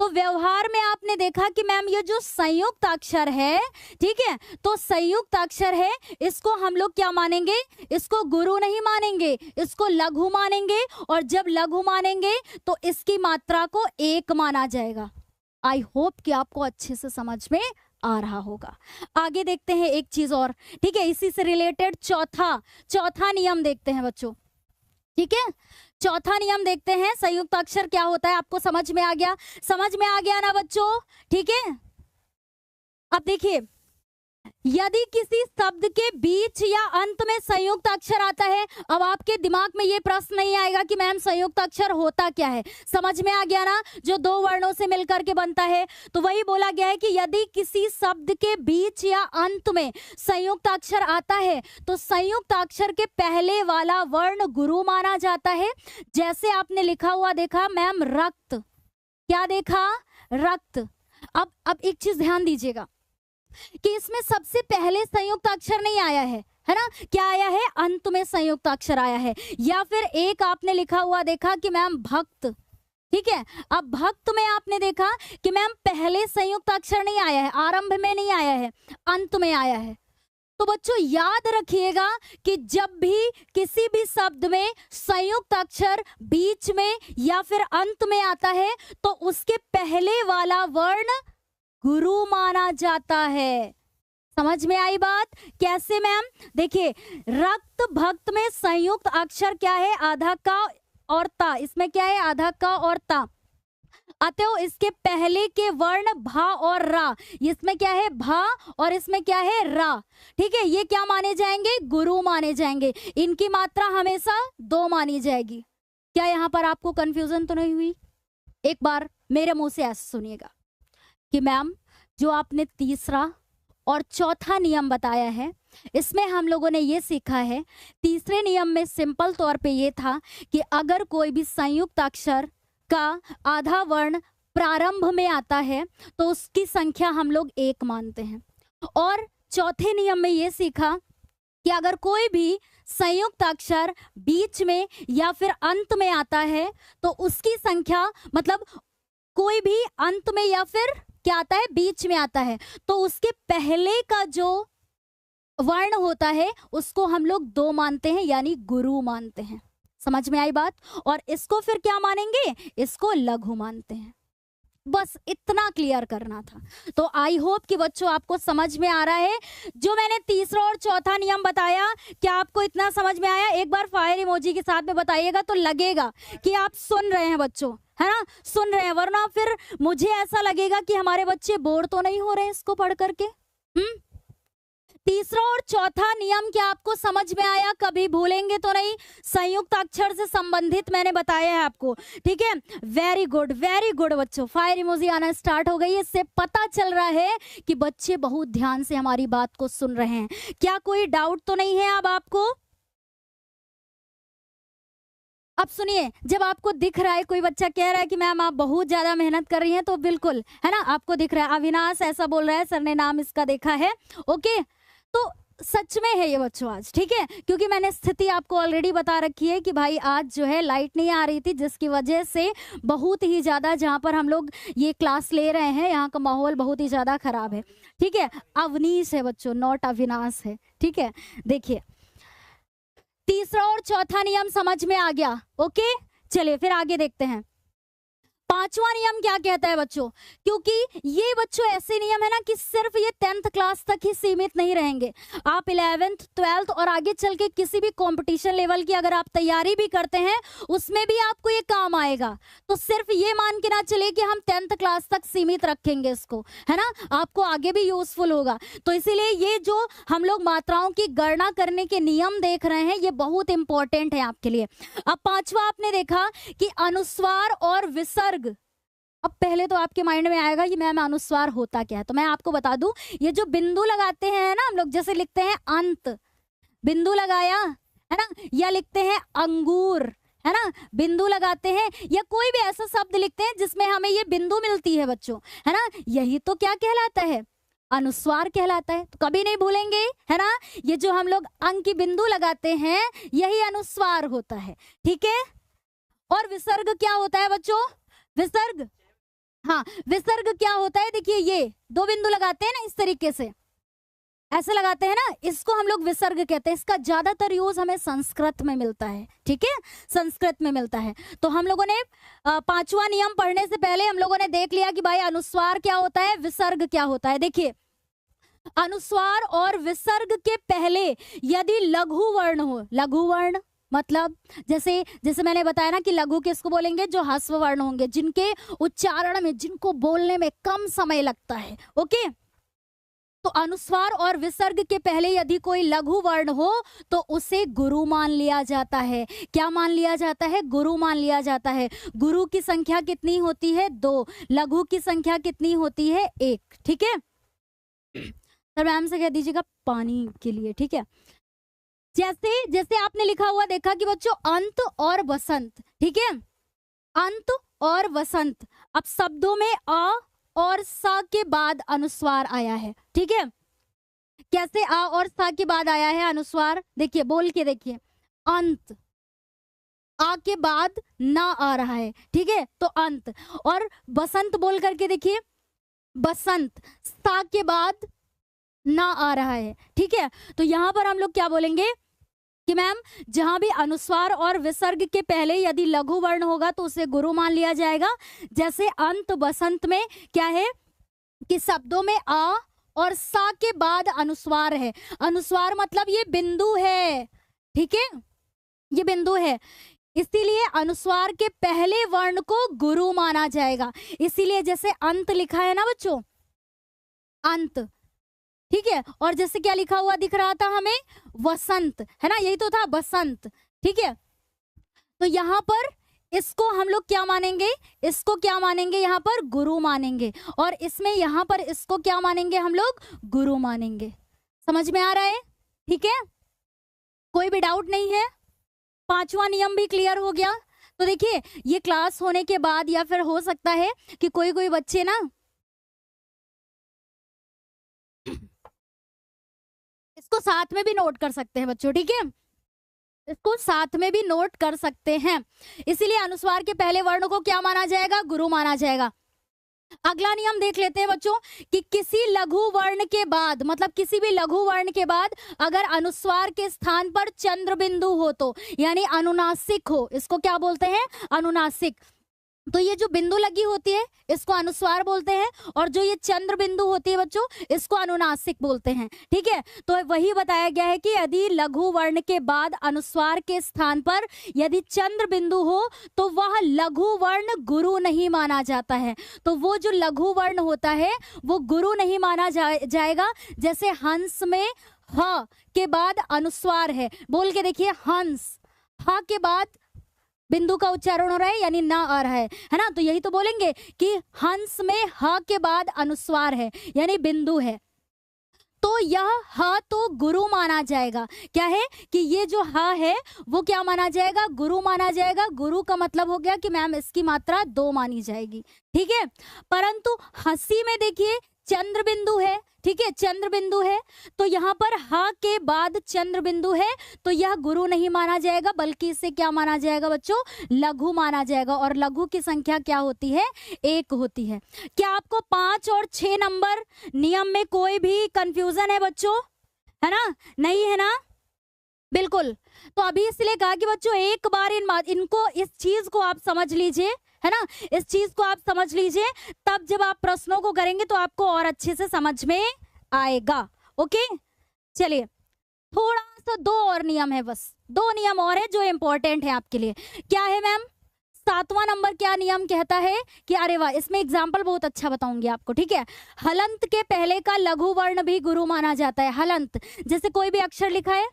तो व्यवहार में आपने देखा कि मैम ये जो संयुक्त अक्षर है, ठीक है, तो संयुक्त अक्षर है, इसको हम लोग क्या मानेंगे? इसको गुरु नहीं मानेंगे, इसको लघु मानेंगे। और जब लघु मानेंगे तो इसकी मात्रा को एक माना जाएगा। आई होप कि आपको अच्छे से समझ में आ रहा होगा। आगे देखते हैं एक चीज और। ठीक है, इसी से रिलेटेड चौथा नियम देखते हैं बच्चों। ठीक है, चौथा नियम देखते हैं। संयुक्त अक्षर क्या होता है, आपको समझ में आ गया? समझ में आ गया ना बच्चों? ठीक है, अब देखिए, यदि किसी शब्द के बीच या अंत में संयुक्त अक्षर आता है, अब आपके दिमाग में ये प्रश्न नहीं आएगा कि मैम संयुक्त अक्षर होता क्या है। समझ में आ गया ना? जो दो वर्णों से मिलकर के बनता है। तो वही बोला गया है कि यदि किसी शब्द के बीच या अंत में संयुक्त अक्षर आता है तो संयुक्त अक्षर के पहले वाला वर्ण गुरु माना जाता है। जैसे आपने लिखा हुआ देखा मैम, रक्त। क्या देखा? रक्त। अब एक चीज ध्यान दीजिएगा कि इसमें सबसे पहले संयुक्त अक्षर नहीं आया है ना? क्या आया है? अंत में संयुक्त अक्षर आया है। या फिर एक आपने लिखा हुआ देखा कि मैम भक्त। ठीक है, अब भक्त में आपने देखा कि मैम पहले संयुक्त अक्षर नहीं आया है, आरंभ में नहीं आया है, अंत में आया है। तो बच्चों याद रखिएगा कि जब भी किसी भी शब्द में संयुक्त अक्षर बीच में या फिर अंत में आता है तो उसके पहले वाला वर्ण गुरु माना जाता है। समझ में आई बात? कैसे मैम? देखिए, रक्त भक्त में संयुक्त अक्षर क्या है? आधा का और ता। इसमें क्या है? आधा का और ता। अतएव इसके पहले के वर्ण भा और रा, इसमें क्या है भा और इसमें क्या है रा, ठीक है, ये क्या माने जाएंगे, गुरु माने जाएंगे। इनकी मात्रा हमेशा 2 मानी जाएगी। क्या यहाँ पर आपको कंफ्यूजन तो नहीं हुई? एक बार मेरे मुंह से ऐसे सुनिएगा कि मैम जो आपने तीसरा और चौथा नियम बताया है, इसमें हम लोगों ने ये सीखा है, तीसरे नियम में सिंपल तौर पे ये था कि अगर कोई भी संयुक्त अक्षर का आधा वर्ण प्रारंभ में आता है तो उसकी संख्या हम लोग 1 मानते हैं। और चौथे नियम में ये सीखा कि अगर कोई भी संयुक्त अक्षर बीच में या फिर अंत में आता है तो उसकी संख्या, मतलब कोई भी अंत में या फिर क्या आता है, बीच में आता है, तो उसके पहले का जो वर्ण होता है उसको हम लोग 2 मानते हैं, यानी गुरु मानते हैं। समझ में आई बात? और इसको फिर क्या मानेंगे, इसको लघु मानते हैं। बस इतना क्लियर करना था। तो आई होप कि बच्चों आपको समझ में आ रहा है। जो मैंने तीसरा और चौथा नियम बताया, क्या आपको इतना समझ में आया? एक बार फायर इमोजी के साथ में बताइएगा तो लगेगा कि आप सुन रहे हैं बच्चों, है ना, सुन रहे हैं, वरना फिर मुझे ऐसा लगेगा कि हमारे बच्चे बोर तो नहीं हो रहे हैं इसको पढ़ करके। तीसरा और चौथा नियम क्या आपको समझ में आया? कभी भूलेंगे तो नहीं, संयुक्त अक्षर से संबंधित मैंने बताया है आपको, ठीक है। वेरी गुड बच्चों, फायर इमोजी आना स्टार्ट हो गई है। इससे पता चल रहा है कि बच्चे बहुत ध्यान से हमारी बात को सुन रहे हैं। क्या कोई डाउट तो नहीं है अब आपको? अब सुनिए, जब आपको दिख रहा है, कोई बच्चा कह रहा है कि मैम आप बहुत ज्यादा मेहनत कर रही हैं, तो बिल्कुल, है ना, आपको दिख रहा है। अविनाश ऐसा बोल रहा है, सर ने नाम इसका देखा है, ओके। तो सच में है ये बच्चों आज, ठीक है, क्योंकि मैंने स्थिति आपको ऑलरेडी बता रखी है कि भाई आज जो है लाइट नहीं आ रही थी, जिसकी वजह से बहुत ही ज़्यादा जहाँ पर हम लोग ये क्लास ले रहे हैं यहाँ का माहौल बहुत ही ज़्यादा खराब है, ठीक है। अवनीश है बच्चों, नॉट अविनाश है, ठीक है। देखिए, तीसरा और चौथा नियम समझ में आ गया, ओके। चलिए फिर आगे देखते हैं। पांचवा नियम क्या कहता है बच्चों? क्योंकि ये बच्चों ऐसे नियम है ना कि सिर्फ ये 10th क्लास तक ही सीमित नहीं रहेंगे। आप 11th 12th और आगे चल के किसी भी कंपटीशन लेवल की अगर आप तैयारी भी करते हैं, उसमें भी आपको ये काम आएगा। तो सिर्फ ये मान के ना चले कि हम 10th क्लास तक सीमित रखेंगे इसको, है ना, आपको आगे भी यूजफुल होगा। तो इसीलिए ये जो हम लोग मात्राओं की गणना करने के नियम देख रहे हैं, ये बहुत इंपॉर्टेंट है आपके लिए। अब पांचवा आपने देखा कि अनुस्वार और विसर्ग। अब पहले तो आपके माइंड में आएगा कि मैम अनुस्वार होता क्या है, तो मैं आपको बता दूं, ये जो बिंदु लगाते हैं ना हम लोग, जैसे लिखते हैं अंत, बिंदु लगाया, है ना, या लिखते हैं अंगूर, है ना, बिंदु लगाते हैं, या कोई भी ऐसा शब्द लिखते हैं जिसमें हमें ये बिंदु मिलती है बच्चों, है ना, यही तो क्या कहलाता है, अनुस्वार कहलाता है। तो कभी नहीं भूलेंगे, है ना, ये जो हम लोग अंक की बिंदु लगाते हैं यही अनुस्वार होता है, ठीक है। और विसर्ग क्या होता है बच्चों? विसर्ग, हाँ, विसर्ग क्या होता है? देखिए, ये 2 बिंदु लगाते हैं ना, इस तरीके से ऐसे लगाते हैं ना, इसको हम लोग विसर्ग कहते हैं। इसका ज्यादातर यूज हमें संस्कृत में मिलता है, ठीक है, संस्कृत में मिलता है। तो हम लोगों ने पांचवा नियम पढ़ने से पहले हम लोगों ने देख लिया कि भाई अनुस्वार क्या होता है, विसर्ग क्या होता है। देखिए, अनुस्वार और विसर्ग के पहले यदि लघु वर्ण हो, लघु वर्ण मतलब जैसे जैसे मैंने बताया ना कि लघु किसको बोलेंगे, जो ह्रस्व वर्ण होंगे, जिनके उच्चारण में, जिनको बोलने में कम समय लगता है, ओके। तो अनुस्वार और विसर्ग के पहले यदि कोई लघु वर्ण हो तो उसे गुरु मान लिया जाता है। क्या मान लिया जाता है? गुरु मान लिया जाता है। गुरु की संख्या कितनी होती है? 2। लघु की संख्या कितनी होती है? 1, ठीक है। सर मैम से कह दीजिएगा पानी के लिए, ठीक है। जैसे जैसे आपने लिखा हुआ देखा कि बच्चों अंत और वसंत, ठीक है, अंत और वसंत। अब शब्दों में अ और स के बाद अनुस्वार आया है, ठीक है। कैसे आ और स के बाद आया है अनुस्वार? देखिए, बोल के देखिए, अंत, आ के बाद ना आ रहा है, ठीक है, तो अंत। और बसंत बोल करके देखिए, बसंत, सा के बाद ना आ रहा है, ठीक है। तो यहां पर हम लोग क्या बोलेंगे कि मैम जहां भी अनुस्वार और विसर्ग के पहले यदि लघु वर्ण होगा तो उसे गुरु मान लिया जाएगा। जैसे अंत, बसंत में क्या है कि शब्दों में आ और सा के बाद अनुस्वार है। अनुस्वार मतलब ये बिंदु है, ठीक है, ये बिंदु है। इसीलिए अनुस्वार के पहले वर्ण को गुरु माना जाएगा। इसीलिए जैसे अंत लिखा है ना बच्चों, अंत, ठीक है, और जैसे क्या लिखा हुआ दिख रहा था हमें, वसंत, है ना, यही तो था बसंत, ठीक है। तो यहाँ पर इसको हम लोग क्या मानेंगे, इसको क्या मानेंगे, यहाँ पर गुरु मानेंगे, और इसमें यहाँ पर इसको क्या मानेंगे, हम लोग गुरु मानेंगे। समझ में आ रहा है? ठीक है, कोई भी डाउट नहीं है? पांचवा नियम भी क्लियर हो गया। तो देखिए ये क्लास होने के बाद, या फिर हो सकता है कि कोई कोई बच्चे ना इसको साथ में भी नोट कर सकते हैं बच्चों, ठीक है, इसको साथ में भी नोट कर सकते हैं। इसीलिए अनुस्वार के पहले वर्ण को क्या माना जाएगा, गुरु माना जाएगा। अगला नियम देख लेते हैं बच्चों कि किसी लघु वर्ण के बाद, मतलब किसी भी लघु वर्ण के बाद अगर अनुस्वार के स्थान पर चंद्र बिंदु हो तो, यानी अनुनासिक हो, इसको क्या बोलते हैं, अनुनासिक। तो ये जो बिंदु लगी होती है इसको अनुस्वार बोलते हैं, और जो ये चंद्र बिंदु होती है बच्चों इसको अनुनासिक बोलते हैं, ठीक है। तो वही बताया गया है कि यदि लघु वर्ण के बाद अनुस्वार के स्थान पर यदि चंद्र बिंदु हो तो वह लघु वर्ण गुरु नहीं माना जाता है। तो वो जो लघु वर्ण होता है वो गुरु नहीं माना जाएगा। जैसे हंस में ह के बाद अनुस्वार है, बोल के देखिए, हंस, ह के बाद बिंदु का उच्चारण हो रहा है यानी ना आ रहा है ना, तो यही तो बोलेंगे कि हंस में ह के बाद अनुस्वार है यानी बिंदु है, तो यह ह तो गुरु माना जाएगा। क्या है कि ये जो ह है वो क्या माना जाएगा, गुरु माना जाएगा। गुरु का मतलब हो गया कि मैम इसकी मात्रा 2 मानी जाएगी, ठीक है। परंतु हंसी में देखिए चंद्र बिंदु है, ठीक है, चंद्र बिंदु है, तो यहाँ पर ह के बाद चंद्र बिंदु है, तो यह गुरु नहीं माना जाएगा, बल्कि इसे क्या माना जाएगा बच्चों, लघु माना जाएगा। और लघु की संख्या क्या होती है, 1 होती है। क्या आपको 5 और 6 नंबर नियम में कोई भी कंफ्यूजन है बच्चों, है ना, नहीं है ना, बिल्कुल। तो अभी इसलिए कहा कि बच्चों एक बार इनको, इस चीज को आप समझ लीजिए, है ना, इस चीज को आप समझ लीजिए, तब जब आप प्रश्नों को करेंगे तो आपको और अच्छे से समझ में आएगा। ओके, चलिए थोड़ा सा 2 और नियम है, बस 2 नियम और है जो इंपॉर्टेंट है आपके लिए। क्या है मैम, 7वां नंबर क्या नियम कहता है कि, अरे वाह, इसमें एग्जाम्पल बहुत अच्छा बताऊंगी आपको, ठीक है। हलंत के पहले का लघु वर्ण भी गुरु माना जाता है। हलंत, जैसे कोई भी अक्षर लिखा है,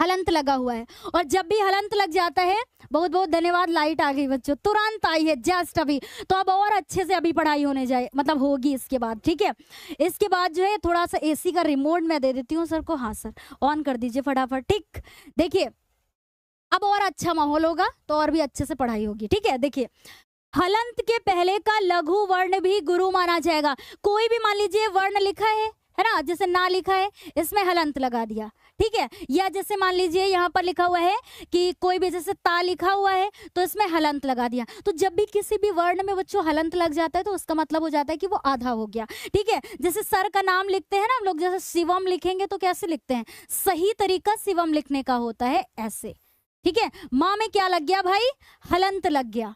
हलंत लगा हुआ है, और जब भी हलंत लग जाता है, बहुत बहुत धन्यवाद, लाइट आ गई बच्चों, तुरंत आई है जस्ट अभी, तो अब और अच्छे से अभी पढ़ाई होने जाए, मतलब होगी इसके बाद, ठीक है। इसके बाद जो है थोड़ा सा एसी का रिमोट मैं दे देती हूँ सर को, हाँ सर ऑन कर दीजिए फटाफट, ठीक। देखिए अब और अच्छा माहौल होगा तो और भी अच्छे से पढ़ाई होगी, ठीक है। देखिए हलंत के पहले का लघु वर्ण भी गुरु माना जाएगा। कोई भी मान लीजिए वर्ण लिखा है ना, जैसे ना लिखा है इसमें हलंत लगा दिया, ठीक है। या जैसे मान लीजिए यहाँ पर लिखा हुआ है कि कोई भी जैसे ता लिखा हुआ है तो इसमें हलंत लगा दिया। तो जब भी किसी भी वर्ण में बच्चों हलंत लग जाता है तो उसका मतलब हो जाता है कि वो आधा हो गया, ठीक है। जैसे सर का नाम लिखते हैं ना हम लोग, जैसे शिवम लिखेंगे तो कैसे लिखते हैं, सही तरीका शिवम लिखने का होता है ऐसे, ठीक है। माँ में क्या लग गया भाई, हलंत लग गया।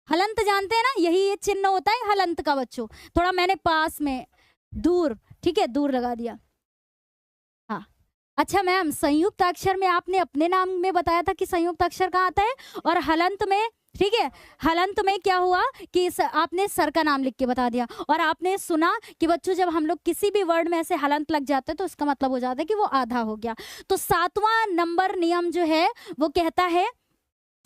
हलंत जानते हैं ना, यही ये चिन्ह होता है हलंत का बच्चों। थोड़ा मैंने पास में दूर, ठीक है, दूर लगा दिया, हाँ। अच्छा मैम, संयुक्त अक्षर में आपने अपने नाम में बताया था कि संयुक्त अक्षर कहाँ आता है, और हलंत में, ठीक है, हलंत में क्या हुआ कि आपने सर का नाम लिख के बता दिया। और आपने सुना कि बच्चों जब हम लोग किसी भी वर्ड में ऐसे हलंत लग जाते हैं तो इसका मतलब हो जाता है कि वो आधा हो गया। तो 7वां नंबर नियम जो है वो कहता है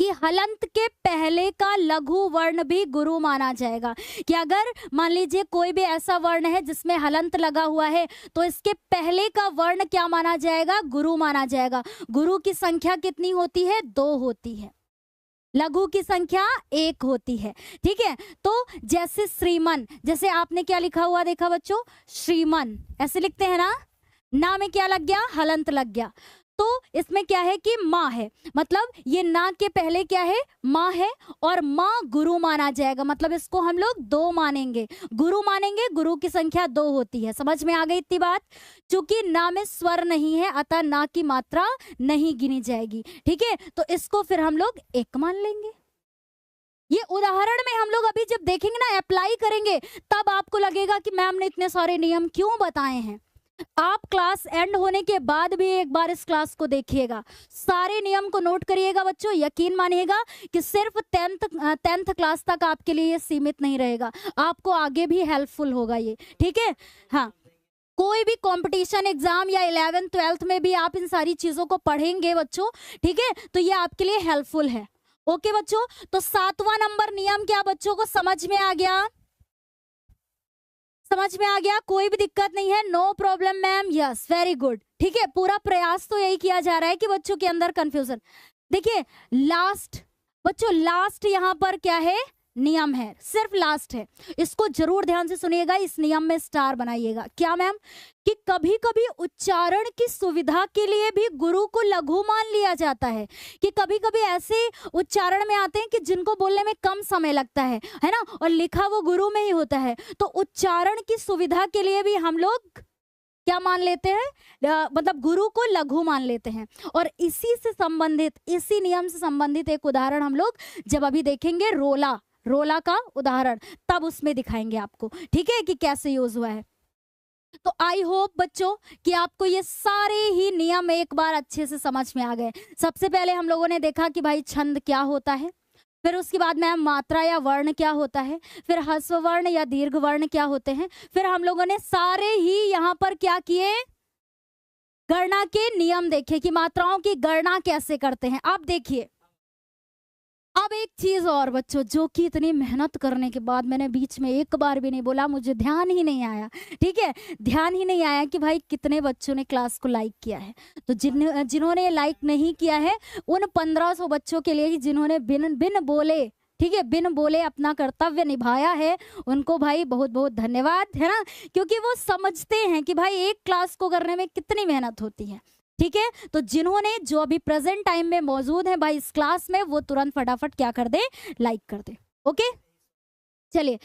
कि हलंत के पहले का लघु वर्ण भी गुरु माना जाएगा। कि अगर मान लीजिए कोई भी ऐसा वर्ण है जिसमें हलंत लगा हुआ है तो इसके पहले का वर्ण क्या माना जाएगा, गुरु माना जाएगा। गुरु की संख्या कितनी होती है, 2 होती है, लघु की संख्या 1 होती है, ठीक है। तो जैसे श्रीमन, जैसे आपने क्या लिखा हुआ देखा बच्चों, श्रीमन ऐसे लिखते हैं ना में क्या लग गया, हलंत लग गया। तो इसमें क्या है कि माँ है, मतलब ये ना के पहले क्या है, माँ है, और माँ गुरु माना जाएगा, मतलब इसको हम लोग 2 मानेंगे, गुरु मानेंगे। गुरु की संख्या 2 होती है। समझ में आ गई इतनी बात। चूंकि ना में स्वर नहीं है अतः ना की मात्रा नहीं गिनी जाएगी, ठीक है। तो इसको फिर हम लोग 1 मान लेंगे। ये उदाहरण में हम लोग अभी जब देखेंगे ना, अप्लाई करेंगे, तब आपको लगेगा कि मैम ने इतने सारे नियम क्यों बताए हैं। आप क्लास एंड होने के बाद भी एक बार इस क्लास को देखिएगा, सारे नियम को नोट करिएगा बच्चों। यकीन मानिएगा कि सिर्फ टेंथ क्लास तक आपके लिए ये सीमित नहीं रहेगा, आपको आगे भी हेल्पफुल होगा ये, ठीक है। हाँ, कोई भी कंपटीशन एग्जाम या 11th 12th में भी आप इन सारी चीजों को पढ़ेंगे बच्चों, ठीक है, तो ये आपके लिए हेल्पफुल है। ओके बच्चों, तो 7वां नंबर नियम क्या बच्चों को समझ में आ गया? समझ में आ गया? कोई भी दिक्कत नहीं है, no problem ma'am, yes very good, ठीक है। पूरा प्रयास तो यही किया जा रहा है कि बच्चों के अंदर कंफ्यूजन। देखिए लास्ट बच्चों, लास्ट यहाँ पर क्या है? नियम है, सिर्फ लास्ट है, इसको जरूर ध्यान से सुनिएगा, इस नियम में स्टार बनाइएगा। क्या मैम? कि कभी कभी उच्चारण की सुविधा के लिए भी गुरु को लघु मान लिया जाता है, कि कभी कभी ऐसे उच्चारण में आते हैं कि जिनको बोलने में कम समय लगता है ना, और लिखा वो गुरु में ही होता है, तो उच्चारण की सुविधा के लिए भी हम लोग क्या मान लेते हैं? मतलब गुरु को लघु मान लेते हैं। और इसी से संबंधित, इसी नियम से संबंधित एक उदाहरण हम लोग जब अभी देखेंगे, रोला का उदाहरण, तब उसमें दिखाएंगे आपको, ठीक है, कि कैसे यूज हुआ है। तो आई होप बच्चों कि आपको ये सारे ही नियम एक बार अच्छे से समझ में आ गए। सबसे पहले हम लोगों ने देखा कि भाई छंद क्या होता है, फिर उसके बाद मैम मात्रा या वर्ण क्या होता है, फिर ह्रस्व वर्ण या दीर्घ वर्ण क्या होते हैं, फिर हम लोगों ने सारे ही यहाँ पर क्या किए? गणना के नियम देखे कि मात्राओं की गणना कैसे करते हैं। अब देखिए, अब एक चीज और बच्चों, जो कि इतनी मेहनत करने के बाद मैंने बीच में एक बार भी नहीं बोला, मुझे ध्यान ही नहीं आया, ठीक है, ध्यान ही नहीं आया कि भाई कितने बच्चों ने क्लास को लाइक किया है। तो जिन्होंने लाइक नहीं किया है, उन 1500 बच्चों के लिए जिन्होंने बिन बोले, ठीक है, बिन बोले अपना कर्तव्य निभाया है, उनको भाई बहुत बहुत धन्यवाद, है ना, क्योंकि वो समझते हैं कि भाई एक क्लास को करने में कितनी मेहनत होती है, ठीक है। तो जिन्होंने, जो अभी प्रेजेंट टाइम में मौजूद है भाई इस क्लास में, वो तुरंत फटाफट क्या कर दे? लाइक कर दे। ओके, चलिए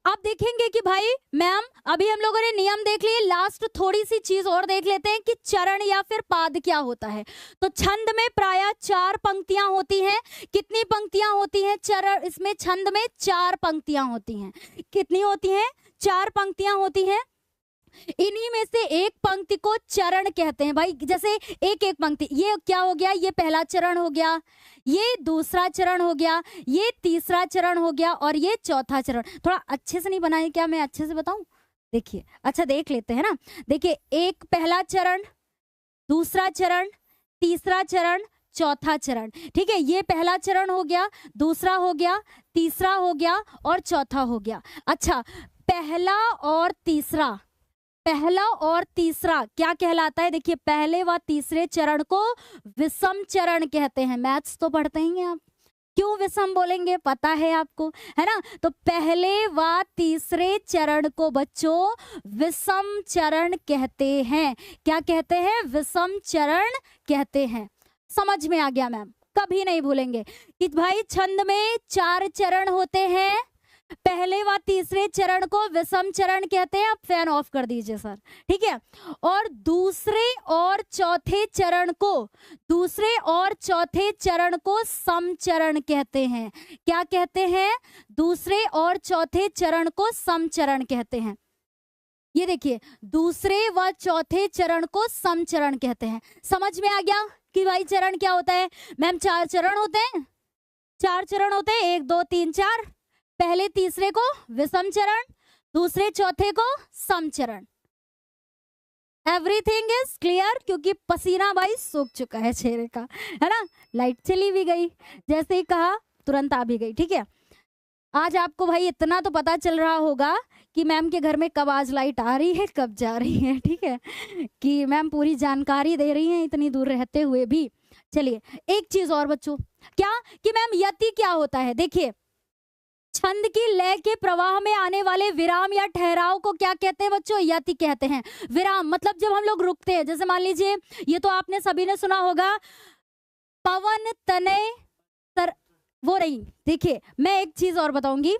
आप देखेंगे कि भाई मैम अभी हम लोगों ने नियम देख लिए, लास्ट थोड़ी सी चीज और देख लेते हैं कि चरण या फिर पाद क्या होता है। तो छंद में प्रायः 4 पंक्तियां होती हैं। कितनी पंक्तियां होती हैं? चरण, इसमें छंद में 4 पंक्तियां होती हैं। कितनी होती हैं? 4 पंक्तियां होती हैं। इन्हीं में से एक पंक्ति को चरण कहते हैं भाई। जैसे एक एक पंक्ति, ये क्या हो गया? ये पहला चरण हो गया, ये दूसरा चरण हो गया, ये तीसरा चरण हो गया, और ये चौथा चरण। थोड़ा अच्छे से नहीं बनाए क्या? मैं अच्छे से बताऊं? देखिए, अच्छा देख लेते हैं ना। देखिए, एक पहला चरण, दूसरा चरण, तीसरा चरण, चौथा चरण, ठीक है। ये पहला चरण हो गया, दूसरा हो गया, तीसरा हो गया और चौथा हो गया। अच्छा, पहला और तीसरा क्या कहलाता है? देखिए, पहले व तीसरे चरण को विषम चरण कहते हैं। मैथ्स तो पढ़ते ही हैं आप, क्यों विषम बोलेंगे पता है आपको, है ना। तो पहले व तीसरे चरण को बच्चों विषम चरण कहते हैं। क्या कहते हैं? विषम चरण कहते हैं। समझ में आ गया मैम? कभी नहीं भूलेंगे कि भाई छंद में 4 चरण होते हैं, पहले व तीसरे चरण को विषम चरण कहते हैं। अब फैन ऑफ कर दीजिए सर, ठीक है। और दूसरे और चौथे चरण को सम चरण कहते हैं। क्या कहते हैं? दूसरे और चौथे चरण को सम चरण कहते हैं। ये देखिए, दूसरे व चौथे चरण को सम चरण कहते हैं। समझ में आ गया कि भाई चरण क्या होता है? मैम 4 चरण होते हैं, 4 चरण होते हैं, 1 2 3 4। पहले तीसरे को विषम चरण, दूसरे चौथे को सम चरण। Everything is clear? क्योंकि पसीना भाई सूख चुका है चेहरे का, है ना। लाइट चली भी गई, जैसे ही कहा तुरंत आ भी गई, ठीक है। आज आपको भाई इतना तो पता चल रहा होगा कि मैम के घर में कब आज लाइट आ रही है, कब जा रही है, ठीक है, कि मैम पूरी जानकारी दे रही हैं इतनी दूर रहते हुए भी। चलिए, एक चीज और बच्चों, क्या कि मैम यति क्या होता है? देखिए, छंद की लय के प्रवाह में आने वाले विराम या ठहराव को क्या कहते हैं बच्चों? यति कहते हैं। विराम मतलब जब हम लोग रुकते हैं, जैसे मान लीजिए, ये तो आपने सभी ने सुना होगा, पवन तनय तर, वो नहीं। देखिए, मैं एक चीज और बताऊंगी,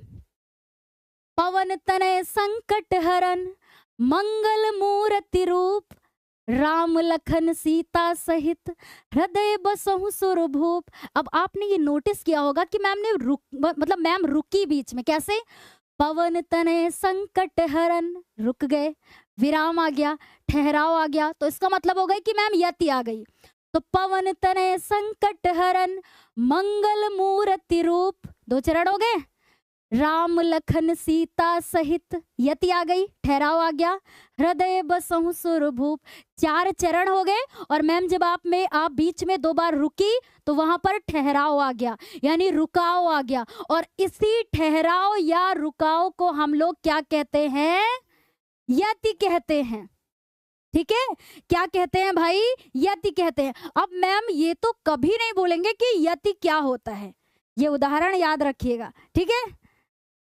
पवन तनय संकट हरन मंगल मूर्ति रूप, राम लखन सीता सहित हृदय बसहु सुरभूप। अब आपने ये नोटिस किया होगा कि मैम ने मैम रुकी बीच में। कैसे? पवन तनय संकट हरन, रुक गए, विराम आ गया, ठहराव आ गया, तो इसका मतलब हो गया कि मैम यति आ गई। तो पवन तनय संकट हरन मंगल मूर्ति रूप, 2 चरण हो गए। राम लखन सीता सहित, यति आ गई, ठहराव आ गया। हृदय बसहु सुरभूप, 4 चरण हो गए। और मैम जब आप बीच में 2 बार रुकी तो वहां पर ठहराव आ गया, यानी रुकाव आ गया। और इसी ठहराव या रुकाव को हम लोग क्या कहते हैं? यति कहते हैं। ठीक है, क्या कहते हैं भाई? यति कहते हैं। अब मैम ये तो कभी नहीं बोलेंगे कि यति क्या होता है, ये उदाहरण याद रखिएगा। ठीक है,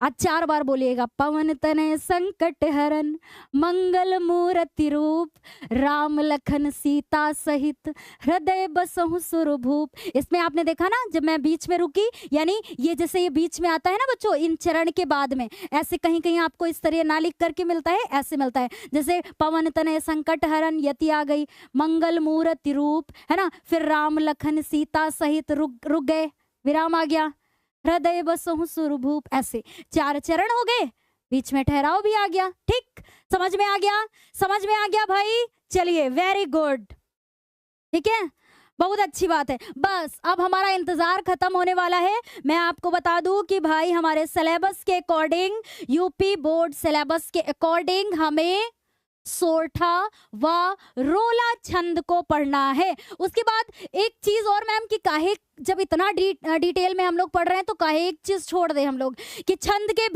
आज 4 बार बोलिएगा। पवन तनय संकट हरन मंगल मूर्ति रूप, राम लखन सीता सहित, हृदय बसहु सुरभूप। इसमें आपने देखा ना, जब मैं बीच में रुकी, यानी ये जैसे ये बीच में आता है ना बच्चों, इन चरण के बाद में ऐसे कहीं कहीं आपको इस तरह ना लिख करके मिलता है, ऐसे मिलता है। जैसे पवन तनय संकट हरन, यति आ गई, मंगल मूर्ति रूप, है ना, फिर राम लखन सीता सहित रुक गए, विराम आ गया, हृदय बसहु सुरभूप, ऐसे 4 चरण हो गए, बीच में ठहराव भी आ गया। ठीक, समझ में आ गया? समझ में आ गया भाई? चलिए, वेरी गुड। ठीक है, बहुत अच्छी बात है। बस अब हमारा इंतजार खत्म होने वाला है। मैं आपको बता दूं कि भाई हमारे सिलेबस के अकॉर्डिंग, यूपी बोर्ड सिलेबस के अकॉर्डिंग हमें सोरठा व रोला छंद को पढ़ना है। उसके बाद एक चीज और मैम कि काहे, जब इतना डिटेल में हम लोग पढ़ रहे हैं तो काहे एक चीज छोड़ दे हम लोग कि छंद के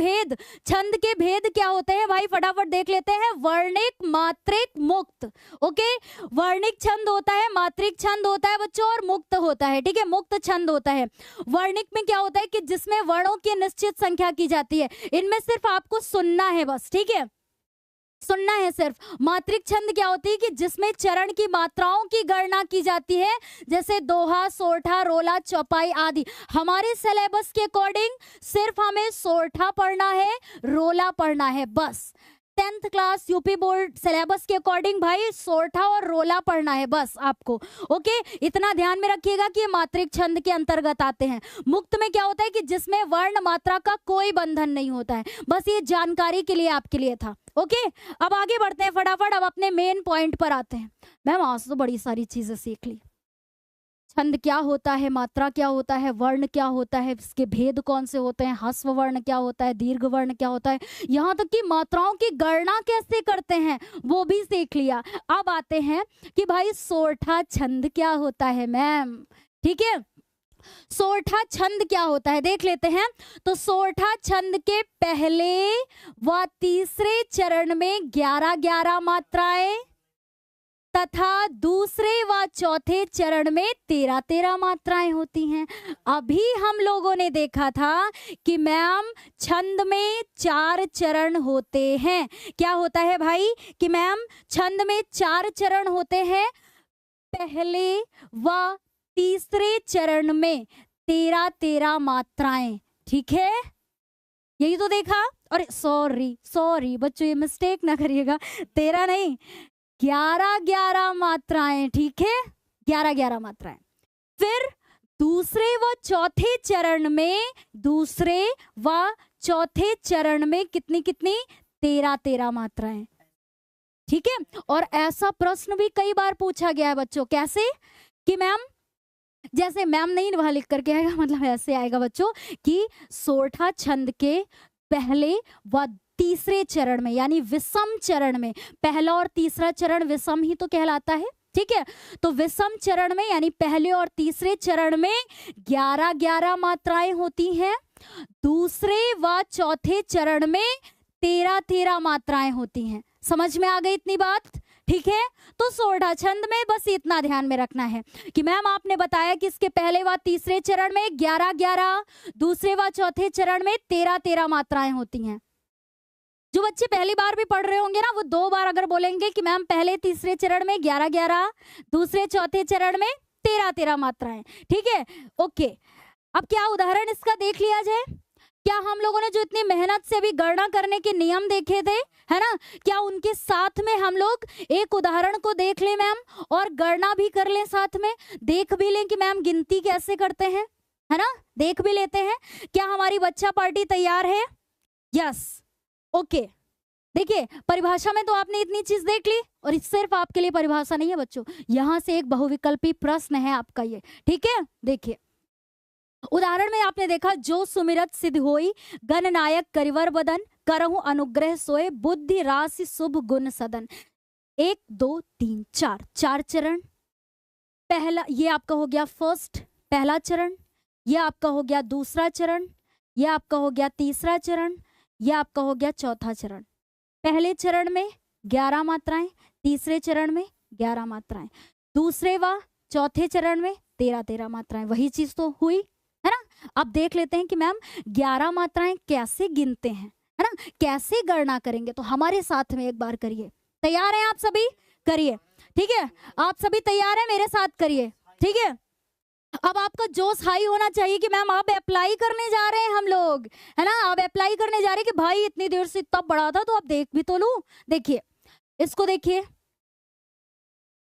भेद क्या होते हैं भाई, फटाफट देख लेते हैं। वर्णिक, मात्रिक, मुक्त। ओके, वर्णिक छंद होता है, मात्रिक छंद होता है बच्चों, और मुक्त होता है। ठीक है, मुक्त छंद होता है। वर्णिक में क्या होता है कि जिसमें वर्णों की निश्चित संख्या की जाती है, इनमें सिर्फ आपको सुनना है बस। ठीक है, सुनना है सिर्फ। मात्रिक छंद क्या होती है कि जिसमें चरण की मात्राओं की गणना की जाती है, जैसे दोहा, सोरठा, रोला, चौपाई आदि। हमारे सिलेबस के अकॉर्डिंग सिर्फ हमें सोरठा पढ़ना है, रोला पढ़ना है, बस। 10th class UP board syllabus के अकॉर्डिंग भाई सोरठा और रोला पढ़ना है बस आपको। ओके, इतना ध्यान में रखिएगा कि ये मात्रिक छंद के अंतर्गत आते हैं। मुक्त में क्या होता है कि जिसमें वर्ण मात्रा का कोई बंधन नहीं होता है। बस ये जानकारी के लिए आपके लिए था। ओके, अब आगे बढ़ते हैं फटाफट। अब अपने मेन पॉइंट पर आते हैं। मैम आज तो बड़ी सारी चीजें सीख ली, छंद क्या होता है, मात्रा क्या होता है, वर्ण क्या होता है, इसके भेद कौन से होते हैं, ह्रस्व वर्ण क्या होता है, दीर्घ वर्ण क्या होता है, यहाँ तक कि मात्राओं की गणना कैसे करते हैं वो भी सीख लिया। अब आते हैं कि भाई सोरठा छंद क्या होता है मैम। ठीक है, सोरठा छंद क्या होता है देख लेते हैं। तो सोरठा छंद के पहले व तीसरे चरण में 11-11 मात्राएं तथा दूसरे व चौथे चरण में 13-13 मात्राएं होती हैं। अभी हम लोगों ने देखा था कि मैम छंद में 4 चरण होते हैं। क्या होता है भाई कि मैम छंद में 4 चरण होते हैं। पहले व तीसरे चरण में 13-13 मात्राएं। ठीक है, यही तो देखा। अरे सॉरी बच्चों, ये मिस्टेक ना करिएगा, 13 नहीं 11-11 मात्राएं। ठीक है, 11-11 मात्राएं। फिर दूसरे व चौथे चरण में कितनी 13-13 मात्राएं। ठीक है, और ऐसा प्रश्न भी कई बार पूछा गया है बच्चों। कैसे कि मैम, जैसे मैम नहीं वहां लिख करके आएगा, मतलब ऐसे आएगा बच्चों कि सोरठा छंद के पहले व तीसरे चरण में, यानी विषम चरण में, पहला और तीसरा चरण विषम ही तो कहलाता है। ठीक है, तो विषम चरण में यानी पहले और तीसरे चरण में 11-11 मात्राएं होती हैं। दूसरे व चौथे चरण में 13-13 मात्राएं होती हैं। समझ में आ गई इतनी बात? ठीक है, तो सोरठा छंद में बस इतना ध्यान में रखना है कि मैम आपने बताया कि इसके पहले व तीसरे चरण में 11-11, दूसरे व चौथे चरण में 13-13 मात्राएं होती हैं। जो बच्चे पहली बार भी पढ़ रहे होंगे ना, वो 2 बार अगर बोलेंगे कि मैम पहले तीसरे चरण में 11-11, दूसरे चौथे चरण में 13-13 मात्राएं। ठीक है, ओके। अब क्या उदाहरण इसका देख लिया जाए। क्या हम लोगों ने जो इतनी मेहनत से भी गणना करने के नियम देखे थे, है ना, क्या उनके साथ में हम लोग एक उदाहरण को देख लें मैम, और गणना भी कर लें, साथ में देख भी लें कि मैम गिनती कैसे करते हैं, है ना, देख भी लेते हैं। क्या हमारी बच्चा पार्टी तैयार है? यस, ओके, देखिए परिभाषा में तो आपने इतनी चीज देख ली, और इस सिर्फ आपके लिए परिभाषा नहीं है बच्चों, यहाँ से एक बहुविकल्पी प्रश्न है आपका ये, ठीक है। देखिए उदाहरण में आपने देखा, जो सुमिरत सिद्ध होई, गणनायक करिवर बदन, करहु अनुग्रह सोए, बुद्धि राशि शुभ गुण सदन। 1 2 3 4, 4 चरण। पहला ये आपका हो गया फर्स्ट, पहला चरण। ये आपका हो गया दूसरा चरण। ये आपका हो गया तीसरा चरण। ये आपका हो गया चौथा चरण। पहले चरण में 11 मात्राएं, तीसरे चरण में 11 मात्राएं, दूसरे व चौथे चरण में 13 मात्राएं। वही चीज तो हुई है ना। अब देख लेते हैं कि मैम 11 मात्राएं कैसे गिनते हैं, है ना, कैसे गणना करेंगे। तो हमारे साथ में एक बार करिए। तैयार हैं आप सभी? करिए, ठीक है। आप सभी तैयार हैं? मेरे साथ करिए, ठीक है। अब आपका जोश हाई होना चाहिए कि मैम आप अप्लाई करने जा रहे हैं, हम लोग, है ना, आप अप्लाई करने जा रहे हैं कि भाई इतनी देर से इतना बड़ा था तो आप देख भी तो लूं। देखिए इसको देखिए,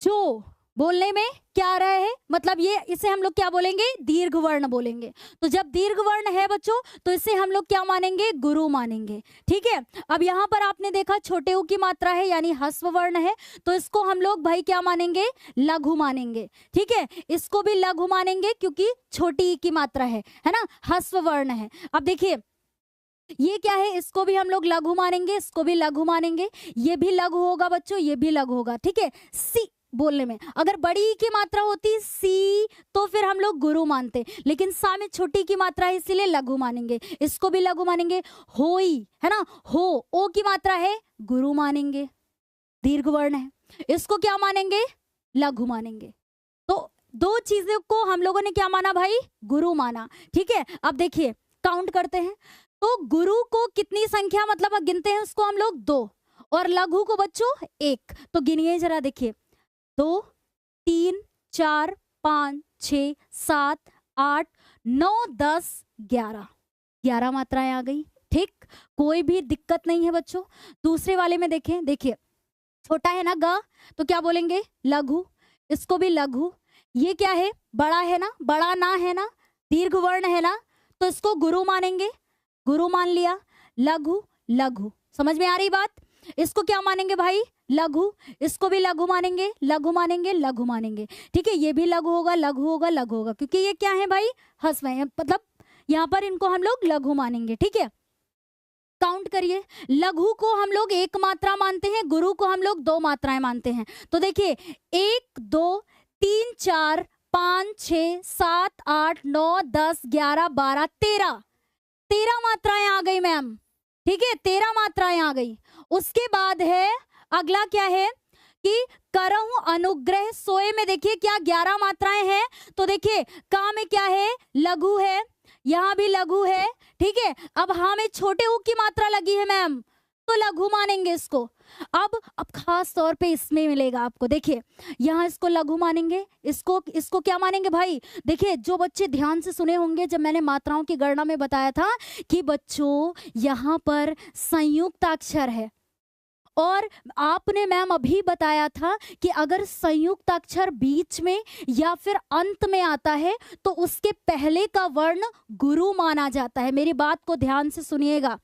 जो बोलने में क्या आ रहा है, मतलब ये इसे हम लोग क्या बोलेंगे, दीर्घ वर्ण बोलेंगे। तो जब दीर्घ वर्ण है बच्चों तो इसे हम लोग क्या मानेंगे, गुरु मानेंगे, ठीक है। अब यहाँ पर आपने देखा छोटे ऊ की मात्रा है यानी ह्रस्व वर्ण है, तो इसको हम लोग भाई क्या मानेंगे, लघु मानेंगे, ठीक है। इसको भी लघु मानेंगे क्योंकि छोटी ई की मात्रा है ना, ह्रस्व वर्ण है। अब देखिए ये क्या है, इसको भी हम लोग लघु मानेंगे, इसको भी लघु मानेंगे, ये भी लघु होगा बच्चों, ये भी लघु होगा, ठीक है। सी बोलने में अगर बड़ी ई की मात्रा होती सी तो फिर हम लोग गुरु मानते, लेकिन सा में छोटी की मात्रा है इसीलिए लघु मानेंगे, इसको भी लघु मानेंगे। होई है ना, हो ओ की मात्रा है, गुरु मानेंगे, दीर्घ वर्ण है, इसको क्या मानेंगे, लघु मानेंगे। तो दो चीजों को हम लोगों ने क्या माना भाई, गुरु माना, ठीक है। अब देखिए काउंट करते हैं, तो गुरु को कितनी संख्या मतलब गिनते हैं उसको हम लोग 2, और लघु को बच्चों 1। तो गिनिए जरा, देखिए 2 3 4 5 6 7 8 9 10 11 मात्राएं आ गई, ठीक, कोई भी दिक्कत नहीं है बच्चों। दूसरे वाले में देखें, देखिए छोटा है ना ग, तो क्या बोलेंगे, लघु, इसको भी लघु। ये क्या है, बड़ा है ना, बड़ा ना है ना, दीर्घ वर्ण है ना, तो इसको गुरु मानेंगे, गुरु मान लिया। लघु लघु, समझ में आ रही बात। इसको क्या मानेंगे भाई, लघु, इसको भी लघु मानेंगे, लघु मानेंगे, लघु मानेंगे, ठीक है। ये भी लघु होगा, लघु होगा, लघु होगा, क्योंकि ये क्या है भाई, ह्रस्व है, मतलब यहाँ पर इनको हम लोग लघु मानेंगे, ठीक है। काउंट करिए, लघु को हम लोग 1 मात्रा मानते हैं, गुरु को हम लोग 2 मात्राएं मानते हैं। तो देखिए 1 2 3 4 5 6 7 8 9 10 11 12 13 मात्राएं आ गई मैम, ठीक है, 13 मात्राएं आ गई। उसके बाद है अगला क्या है कि करहु अनुग्रह सोए में देखिए क्या 11 मात्राएं हैं, तो देखिए का में क्या है, लघु है, यहाँ भी लघु है, ठीक है। अब हाँ में छोटे ऊ की मात्रा लगी है मैम, तो लघु मानेंगे इसको। अब खास तौर पे इसमें मिलेगा आपको, देखिए यहाँ इसको लघु मानेंगे, इसको क्या मानेंगे भाई। देखिए जो बच्चे ध्यान से सुने होंगे जब मैंने मात्राओं की गणना में बताया था कि बच्चों यहाँ पर संयुक्त अक्षर है, और आपने मैम अभी बताया था कि अगर संयुक्त अक्षर बीच में या फिर अंत में आता है तो उसके पहले का वर्ण गुरु माना जाता है। मेरी बात को ध्यान से सुनिएगा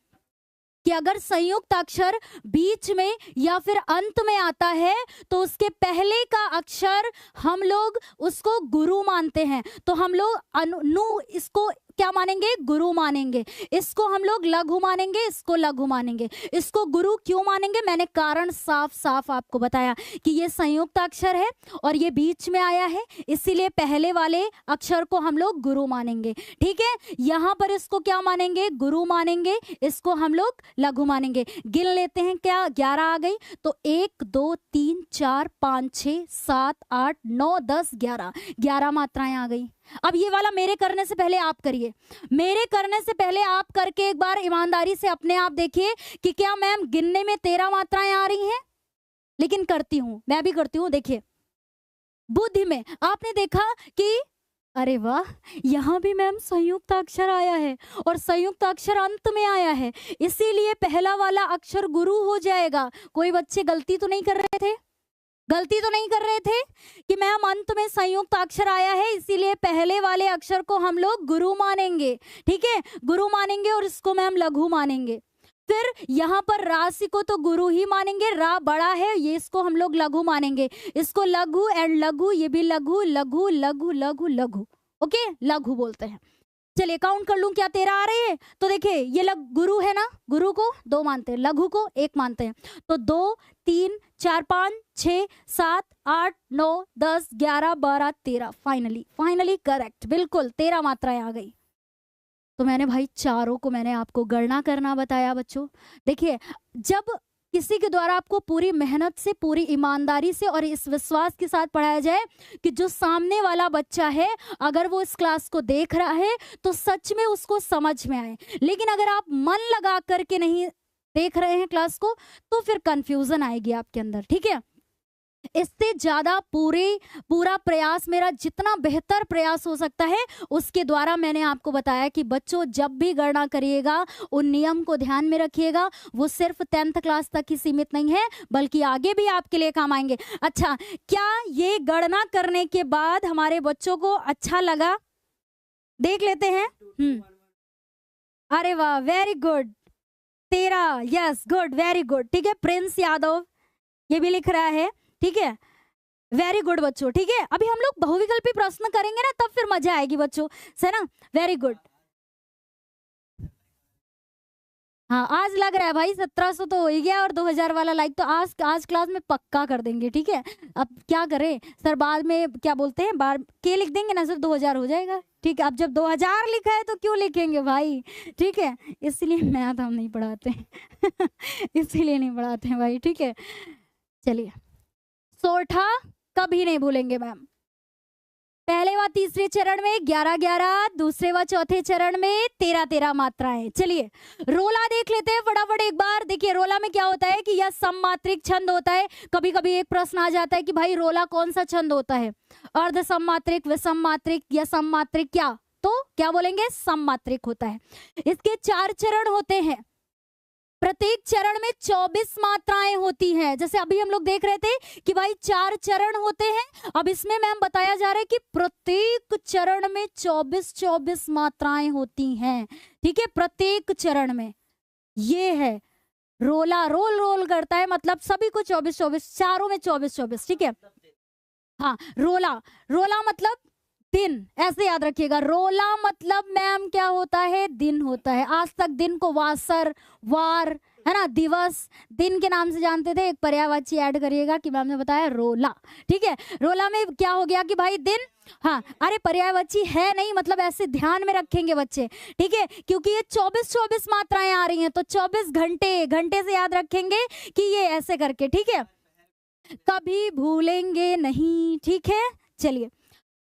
कि अगर संयुक्त अक्षर बीच में या फिर अंत में आता है तो उसके पहले का अक्षर हम लोग उसको गुरु मानते हैं। तो हम लोग इसको क्या मानेंगे, गुरु मानेंगे, इसको हम लोग लघु मानेंगे, इसको लघु मानेंगे। इसको गुरु क्यों मानेंगे, मैंने कारण साफ साफ आपको बताया कि ये संयुक्त अक्षर है और ये बीच में आया है, इसीलिए पहले वाले अक्षर को हम लोग गुरु मानेंगे, ठीक है। यहाँ पर इसको क्या मानेंगे, गुरु मानेंगे, इसको हम लोग लघु मानेंगे। गिन लेते हैं, क्या 11 आ गई, तो 1 2 3 4 5 6 7 8 9 10 11 मात्राएं आ गई। अब ये वाला मेरे करने से पहले आप करिए, मेरे करने से पहले आप करके एक बार ईमानदारी से अपने आप देखिए कि क्या मैम गिनने में 13 मात्राएं आ रही हैं, लेकिन करती हूं, मैं भी करती हूं। देखिए बुद्धि में आपने देखा कि अरे वाह, यहाँ भी मैम संयुक्त अक्षर आया है और संयुक्त अक्षर अंत में आया है, इसीलिए पहला वाला अक्षर गुरु हो जाएगा। कोई बच्चे गलती तो नहीं कर रहे थे, गलती तो नहीं कर रहे थे कि मैम अंत में संयुक्त अक्षर आया है इसीलिए पहले वाले अक्षर को हम लोग गुरु मानेंगे, ठीक है, गुरु मानेंगे और इसको मैम लघु मानेंगे। फिर यहाँ पर राशि को तो गुरु ही मानेंगे, रा बड़ा है, ये इसको हम लोग लघु मानेंगे, इसको लघु एंड लघु, ये भी लघु लघु लघु लघु लघु, ओके लघु बोलते हैं। चलिए काउंट कर लूं, क्या 13 आ रही है? तो देखिए ये गुरु है ना, गुरु को 2 मानते हैं, लघु को 1 मानते हैं, तो 2 3 4 5 6 7 8 9 10 11 12 13, फाइनली करेक्ट, बिल्कुल 13 मात्राएं आ गई। तो मैंने भाई चारों को मैंने आपको गणना करना बताया बच्चों। देखिए जब किसी के द्वारा आपको पूरी मेहनत से, पूरी ईमानदारी से और इस विश्वास के साथ पढ़ाया जाए कि जो सामने वाला बच्चा है अगर वो इस क्लास को देख रहा है तो सच में उसको समझ में आए, लेकिन अगर आप मन लगा करके नहीं देख रहे हैं क्लास को तो फिर कंफ्यूजन आएगी आपके अंदर, ठीक है। इससे ज्यादा पूरा प्रयास, मेरा जितना बेहतर प्रयास हो सकता है उसके द्वारा मैंने आपको बताया कि बच्चों जब भी गणना करिएगा उन नियम को ध्यान में रखिएगा, वो सिर्फ 10th क्लास तक ही सीमित नहीं है बल्कि आगे भी आपके लिए काम आएंगे। अच्छा, क्या ये गणना करने के बाद हमारे बच्चों को अच्छा लगा? देख लेते हैं। अरे वाह, very good, 13, yes good, very good, ठीक है। प्रिंस यादव ये भी लिख रहा है, ठीक है, वेरी गुड बच्चों, ठीक है। अभी हम लोग बहुविकल्पी प्रश्न करेंगे ना तब फिर मजा आएगी बच्चों, है ना, वेरी गुड। हाँ आज लग रहा है भाई 1700 तो हो ही गया और 2000 वाला लाइक तो आज क्लास में पक्का कर देंगे, ठीक है। अब क्या करें सर, बाद में क्या बोलते हैं, बार के लिख देंगे ना सर, 2000 हो जाएगा, ठीक है। अब जब 2000 लिखा है तो क्यों लिखेंगे भाई, ठीक है, इसलिए मैथ हम नहीं पढ़ाते इसीलिए नहीं पढ़ाते हैं भाई, ठीक है। चलिए, सोठा कभी नहीं भूलेंगे मैम। पहले व तीसरे चरण में 11-11, दूसरे व चौथे चरण में 13-13 मात्राएं। चलिए रोला देख लेते हैं फटाफट एक बार। देखिए रोला में क्या होता है कि यह सममात्रिक छंद होता है। कभी कभी एक प्रश्न आ जाता है कि भाई रोला कौन सा छंद होता है, अर्ध सममात्रिक, विषम मात्रिक या सममात्रिक, क्या तो क्या बोलेंगे, सममात्रिक होता है। इसके 4 चरण होते हैं, प्रत्येक चरण में 24 मात्राएं होती हैं। जैसे अभी हम लोग देख रहे थे कि भाई 4 चरण होते हैं, अब इसमें मैम बताया जा रहा है कि प्रत्येक चरण में 24 मात्राएं होती हैं, ठीक है, प्रत्येक चरण में। ये है रोला, रोल करता है, मतलब सभी को 24, चारों में 24, ठीक है। हाँ रोला मतलब दिन, ऐसे याद रखिएगा। रोला मतलब मैम क्या होता है, दिन होता है। आज तक दिन को वासर, वार, है ना, दिवस, दिन के नाम से जानते थे। एक पर्यायवाची ऐड करिएगा कि मैम ने बताया रोला, ठीक है। रोला में क्या हो गया कि भाई दिन, हाँ अरे पर्यायवाची है नहीं, मतलब ऐसे ध्यान में रखेंगे बच्चे, ठीक है, क्योंकि ये 24 मात्राएं आ रही हैं तो 24 घंटे से याद रखेंगे कि ये ऐसे करके, ठीक है, कभी भूलेंगे नहीं, ठीक है। चलिए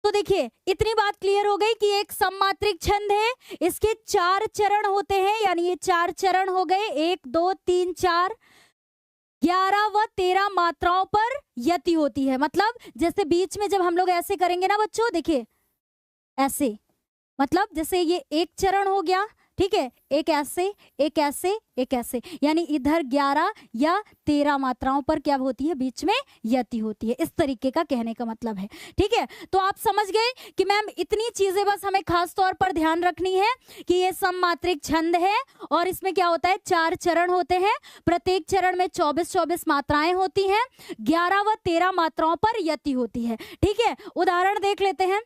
तो देखिए इतनी बात क्लियर हो गई कि एक सममात्रिक छंद है, इसके 4 चरण होते हैं, यानी ये 4 चरण हो गए, 1 2 3 4, 11 व 13 मात्राओं पर यति होती है। मतलब जैसे बीच में जब हम लोग ऐसे करेंगे ना बच्चों, देखिए ऐसे, मतलब जैसे ये एक चरण हो गया, ठीक है, एक ऐसे एक ऐसे एक ऐसे, यानी इधर 11 या 13 मात्राओं पर क्या होती है, बीच में यति होती है। इस तरीके का कहने का मतलब है, ठीक है। तो आप समझ गए कि मैम इतनी चीजें बस हमें खास तौर पर ध्यान रखनी है कि ये सममात्रिक छंद है और इसमें क्या होता है, 4 चरण होते हैं, प्रत्येक चरण में 24 मात्राएं होती हैं, 11 व 13 मात्राओं पर यति होती है, ठीक है। उदाहरण देख लेते हैं।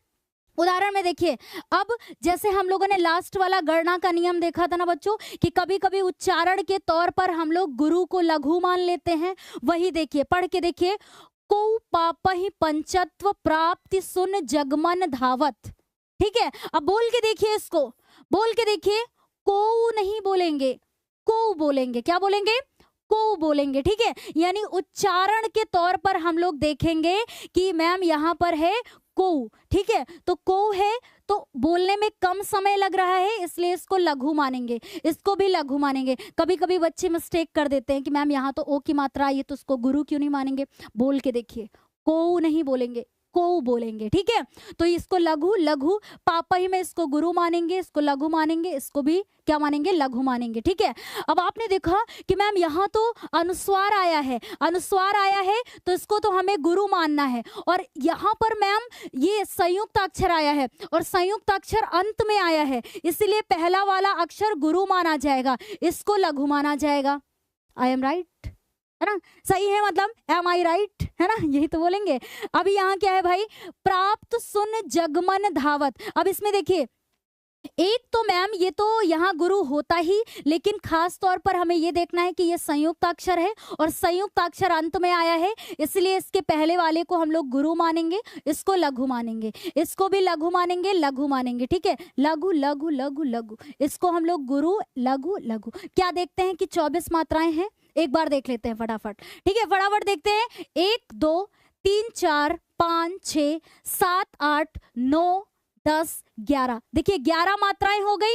उदाहरण में देखिए, अब जैसे हम लोगों ने लास्ट वाला गणना का नियम देखा था ना बच्चों कि कभी कभी उच्चारण के तौर पर हम लोग गुरु को लघु मान लेते हैं। वही देखिए, पढ़ के देखिए, को पापहि पंचत्व प्राप्ति सुन जगमन धावत, ठीक है। अब बोल के देखिए, इसको बोल के देखिए, को नहीं बोलेंगे, को बोलेंगे, क्या बोलेंगे, को बोलेंगे, ठीक है। यानी उच्चारण के तौर पर हम लोग देखेंगे कि मैम यहाँ पर है को, ठीक है, तो को है तो बोलने में कम समय लग रहा है, इसलिए इसको लघु मानेंगे, इसको भी लघु मानेंगे। कभी कभी बच्चे मिस्टेक कर देते हैं कि मैम यहाँ तो ओ की मात्रा आई है तो उसको गुरु क्यों नहीं मानेंगे। बोल के देखिए, को नहीं बोलेंगे, को बोलेंगे, ठीक है। तो इसको लघु, लघु पापा ही में इसको गुरु मानेंगे, इसको लघु मानेंगे, इसको भी क्या मानेंगे, लघु मानेंगे, ठीक है। अब आपने देखा कि मैम यहाँ तो अनुस्वार आया है, अनुस्वार आया है तो इसको तो हमें गुरु मानना है, और यहाँ पर मैम ये संयुक्त अक्षर आया है और संयुक्त अक्षर अंत में आया है, इसलिए पहला वाला अक्षर गुरु माना जाएगा, इसको लघु माना जाएगा। आई एम राइट, है ना, सही है, मतलब एम आई राइट, है ना, यही तो बोलेंगे। अभी यहाँ क्या है भाई, प्राप्त सुन जगमन धावत। अब इसमें देखिए, एक तो मैम ये तो यहाँ गुरु होता ही, लेकिन खास तौर पर हमें ये देखना है कि ये संयुक्त अक्षर है और संयुक्त अक्षर अंत में आया है, इसलिए इसके पहले वाले को हम लोग गुरु मानेंगे, इसको लघु मानेंगे, इसको भी लघु मानेंगे, लघु मानेंगे, ठीक है। लघु लघु लघु लघु, इसको हम लोग गुरु लघु लघु। क्या देखते हैं कि 24 मात्राएं हैं, एक बार देख लेते हैं फटाफट, ठीक है, फटाफट देखते हैं। 1 2 3 4 5 6 7 8 9 10 11, देखिए 11 मात्राएं हो गई,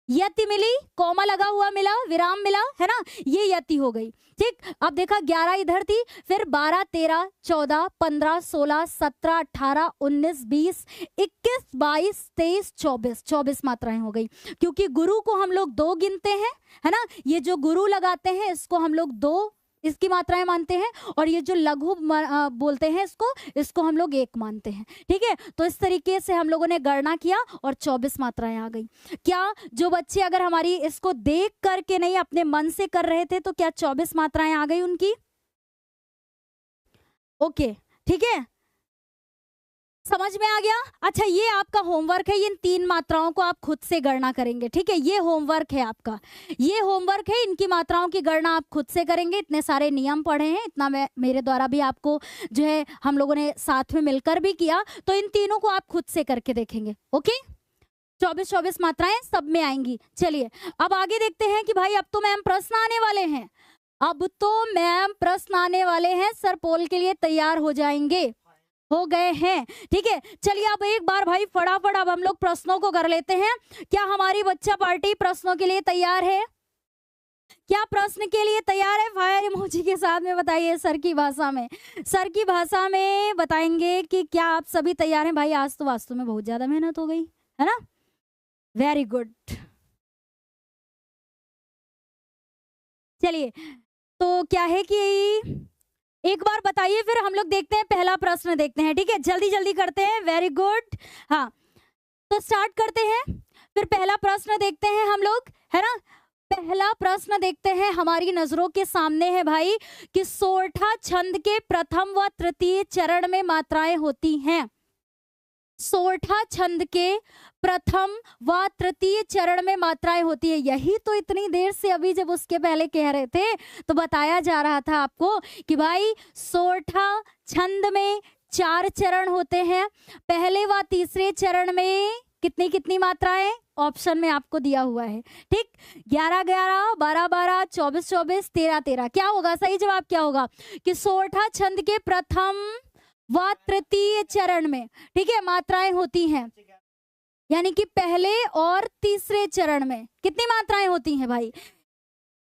यति मिली, कॉमा लगा हुआ मिला, विराम मिला, है ना, ये यति हो गई, ठीक। अब देखा 11 इधर थी, फिर 12 13 14 15 16 17 18 19 20 21 22 23 24, 24 मात्राएं हो गई, क्योंकि गुरु को हम लोग 2 गिनते हैं, है ना, ये जो गुरु लगाते हैं इसको हम लोग 2 इसकी मात्राएं मानते हैं, और ये जो लघु बोलते हैं इसको हम लोग 1 मानते हैं, ठीक है। तो इस तरीके से हम लोगों ने गणना किया और 24 मात्राएं आ गई। क्या जो बच्चे अगर हमारी इसको देख करके नहीं अपने मन से कर रहे थे, तो क्या 24 मात्राएं आ गई उनकी? ओके, ठीक है, समझ में आ गया। अच्छा, ये आपका होमवर्क है, इन 3 मात्राओं को आप खुद से गणना करेंगे, ठीक है, ये होमवर्क है आपका, ये होमवर्क है, इनकी मात्राओं की गणना आप खुद से करेंगे। इतने सारे नियम पढ़े हैं, इतना मेरे द्वारा भी आपको जो है हम लोगों ने साथ में मिलकर भी किया, तो इन तीनों को आप खुद से करके देखेंगे। ओके, 24 मात्राएं सब में आएंगी। चलिए अब आगे देखते हैं कि भाई अब तो मैम प्रश्न आने वाले हैं, अब तो मैम प्रश्न आने वाले हैं, सर पोल के लिए तैयार हो जाएंगे, हो गए हैं, ठीक है। चलिए अब एक बार भाई फटाफट अब हम लोग प्रश्नों को कर लेते हैं। क्या हमारी बच्चा पार्टी प्रश्नों के लिए तैयार है? क्या प्रश्न के लिए तैयार है? फायर इमोजी के साथ में बताइए, सर की भाषा में, सर की भाषा में बताएंगे कि क्या आप सभी तैयार हैं। भाई आज तो वास्तव में बहुत ज्यादा मेहनत हो गई, है ना, वेरी गुड। चलिए तो क्या है कि एक बार बताइए, फिर हम लोग देखते हैं, पहला प्रश्न देखते हैं, ठीक है, जल्दी जल्दी करते हैं, वेरी गुड। हाँ तो स्टार्ट करते हैं, फिर पहला प्रश्न देखते हैं हम लोग, है ना। पहला प्रश्न देखते हैं, हमारी नजरों के सामने है भाई कि सोरठा छंद के प्रथम व तृतीय चरण में मात्राएं होती हैं। सोरठा छंद के प्रथम व तृतीय चरण में मात्राएं होती है। यही तो इतनी देर से अभी जब उसके पहले कह रहे थे तो बताया जा रहा था आपको कि भाई सोरठा छंद में 4 चरण होते हैं। पहले व तीसरे चरण में कितनी कितनी मात्राएं ऑप्शन में आपको दिया हुआ है, ठीक, 11 11 12 12 24 24 13 13। क्या होगा सही जवाब? क्या होगा कि सोरठा छंद के प्रथम व तृतीय चरण में, ठीक है, मात्राएं होती हैं, यानी कि पहले और तीसरे चरण में कितनी मात्राएं होती हैं भाई?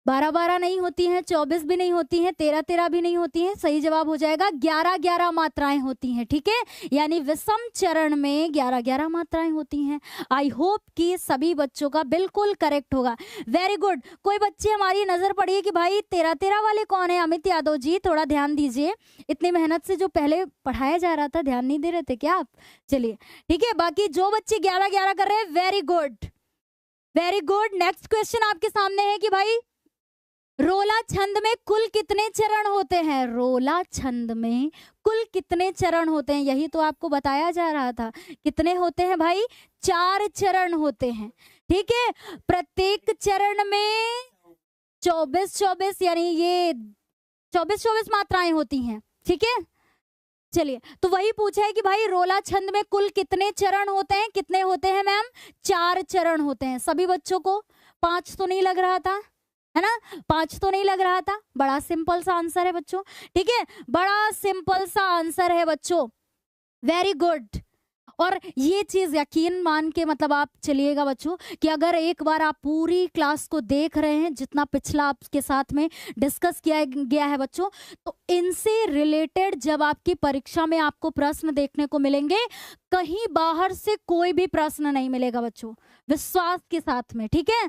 12 12 नहीं होती हैं, 24 भी नहीं होती हैं, 13 13 भी नहीं होती हैं। सही जवाब हो जाएगा 11 11 मात्राएं होती हैं, ठीक है, यानी विषम चरण में 11 11 मात्राएं होती हैं। आई होप कि सभी बच्चों का बिल्कुल करेक्ट होगा, वेरी गुड। कोई बच्चे हमारी नजर पड़ी है कि भाई 13 13 वाले कौन है? अमित यादव जी थोड़ा ध्यान दीजिए, इतनी मेहनत से जो पहले पढ़ाया जा रहा था ध्यान नहीं दे रहे थे क्या आप? चलिए ठीक है, बाकी जो बच्चे 11 11 कर रहे हैं very good, very good. Next question आपके सामने है कि भाई रोला छंद में कुल कितने चरण होते हैं? रोला छंद में कुल कितने चरण होते हैं? यही तो आपको बताया जा रहा था, कितने होते हैं भाई? 4 चरण होते हैं, ठीक है। प्रत्येक चरण में 24 24 यानी ये 24 24 मात्राएं होती हैं, ठीक है। चलिए तो वही पूछा है कि भाई रोला छंद में कुल कितने चरण होते हैं? कितने होते हैं मैम? 4 चरण होते हैं। सभी बच्चों को 5 तो नहीं लग रहा था, है ना, 5 तो नहीं लग रहा था। बड़ा सिंपल सा आंसर है बच्चों, ठीक है, बड़ा सिंपल सा आंसर है बच्चों, वेरी गुड। और ये चीज यकीन मान के मतलब आप चलिएगा बच्चों कि अगर एक बार आप पूरी क्लास को देख रहे हैं, जितना पिछला आपके साथ में डिस्कस किया गया है बच्चों, तो इनसे रिलेटेड जब आपकी परीक्षा में आपको प्रश्न देखने को मिलेंगे, कहीं बाहर से कोई भी प्रश्न नहीं मिलेगा बच्चों, विश्वास के साथ में, ठीक है,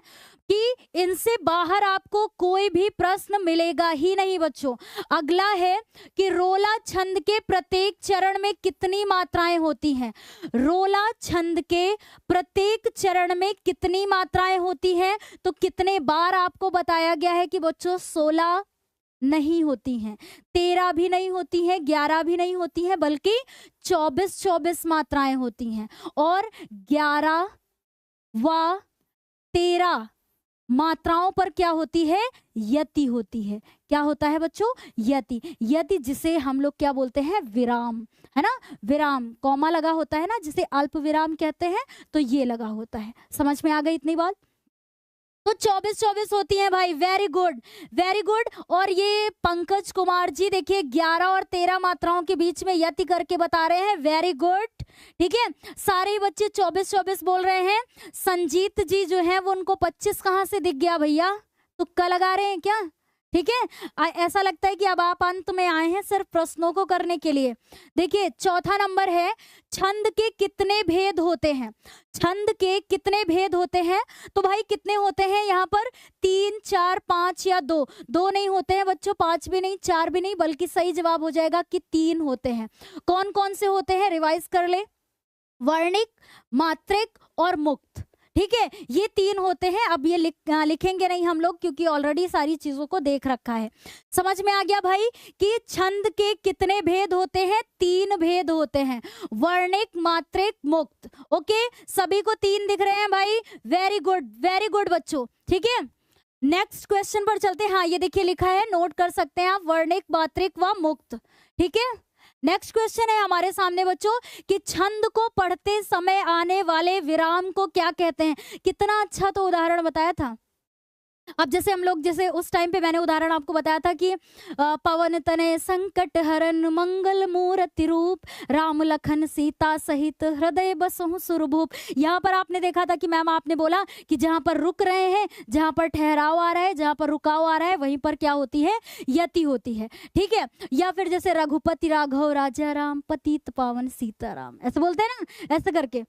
कि इनसे बाहर आपको कोई भी प्रश्न मिलेगा ही नहीं बच्चों। अगला है कि रोला छंद के प्रत्येक चरण में कितनी मात्राएं होती हैं। रोला छंद के प्रत्येक चरण में कितनी मात्राएं होती हैं, तो कितने बार आपको बताया गया है कि बच्चों 16 नहीं होती हैं, 13 भी नहीं होती हैं, 11 भी नहीं होती हैं, बल्कि 24 मात्राएं होती हैं। और 11 व 13 मात्राओं पर क्या होती है, यति होती है। क्या होता है बच्चों, यति। यति जिसे हम लोग क्या बोलते हैं, विराम, है ना, विराम, कॉमा लगा होता है ना, जिसे अल्प विराम कहते हैं, तो ये लगा होता है। समझ में आ गई इतनी बात। तो 24 होती हैं भाई, वेरी गुड, वेरी गुड। और ये पंकज कुमार जी देखिए 11 और 13 मात्राओं के बीच में यति करके बता रहे हैं, वेरी गुड, ठीक है। सारे बच्चे 24 बोल रहे हैं। संजीत जी जो है वो, उनको 25 कहाँ से दिख गया भैया, तुक्का लगा रहे हैं क्या, ठीक है। ऐसा लगता है कि अब आप अंत में आए हैं सिर्फ प्रश्नों को करने के लिए। देखिए चौथा नंबर है, छंद के कितने भेद होते हैं। छंद के कितने भेद होते हैं, तो भाई कितने होते हैं यहाँ पर, 3, 4, 5 या 2। 2 नहीं होते हैं बच्चों, 5 भी नहीं, 4 भी नहीं, बल्कि सही जवाब हो जाएगा कि 3 होते हैं। कौन कौन से होते हैं, रिवाइज कर ले, वर्णिक, मात्रिक और मुक्त, ठीक है, ये 3 होते हैं। अब ये लिखेंगे नहीं हम लोग, क्योंकि ऑलरेडी सारी चीजों को देख रखा है। समझ में आ गया भाई कि छंद के कितने भेद होते हैं, 3 भेद होते हैं, वर्णिक, मात्रिक, मुक्त। ओके, सभी को 3 दिख रहे हैं भाई, वेरी गुड बच्चों, ठीक है। नेक्स्ट क्वेश्चन पर चलते हैं। हाँ ये देखिए लिखा है, नोट कर सकते हैं आप, वर्णिक, मात्रिक व मुक्त, ठीक है। नेक्स्ट क्वेश्चन है हमारे सामने बच्चों कि छंद को पढ़ते समय आने वाले विराम को क्या कहते हैं। कितना अच्छा तो उदाहरण बताया था। अब जैसे हम लोग, जैसे उस टाइम पे मैंने उदाहरण आपको बताया था कि पवन तनय संकट हरन मंगल मूर्ति रूप, राम लखन सीता सहित हृदय बसहु सुरभूप। यहाँ पर आपने देखा था कि मैम आपने बोला कि जहाँ पर रुक रहे हैं, जहाँ पर ठहराव आ रहा है, जहाँ पर रुकाव आ रहा है, वहीं पर क्या होती है, यति होती है, ठीक है। या फिर जैसे रघुपति राघव राजा राम, पतित पावन सीताराम, ऐसे बोलते हैं ना, ऐसे करके,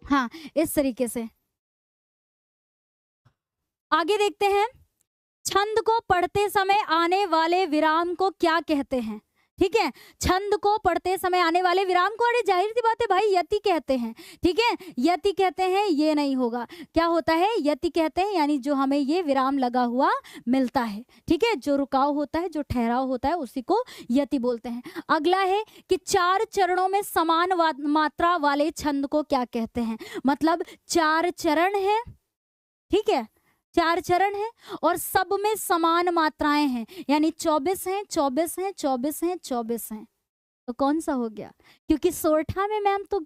हाँ इस तरीके से। आगे देखते हैं, छंद को पढ़ते समय आने वाले विराम को क्या कहते हैं, ठीक है। छंद को पढ़ते समय आने वाले विराम को, अरे जाहिर सी बात है भाई, यति कहते हैं, ठीक है, यति कहते हैं। ये नहीं होगा, क्या होता है, यति कहते हैं, यानी जो हमें ये विराम लगा हुआ मिलता है, ठीक है, जो रुकाव होता है, जो ठहराव होता है, उसी को यति बोलते हैं। अगला है कि 4 चरणों में समान मात्रा वाले छंद को क्या कहते हैं। मतलब 4 चरण है, ठीक है, 4 चरण है और सब में समान मात्राएं हैं, यानी 24 हैं, 24 हैं, 24 हैं, 24 हैं। तो कौन सा हो गया, क्योंकि सोरठा में मैम तो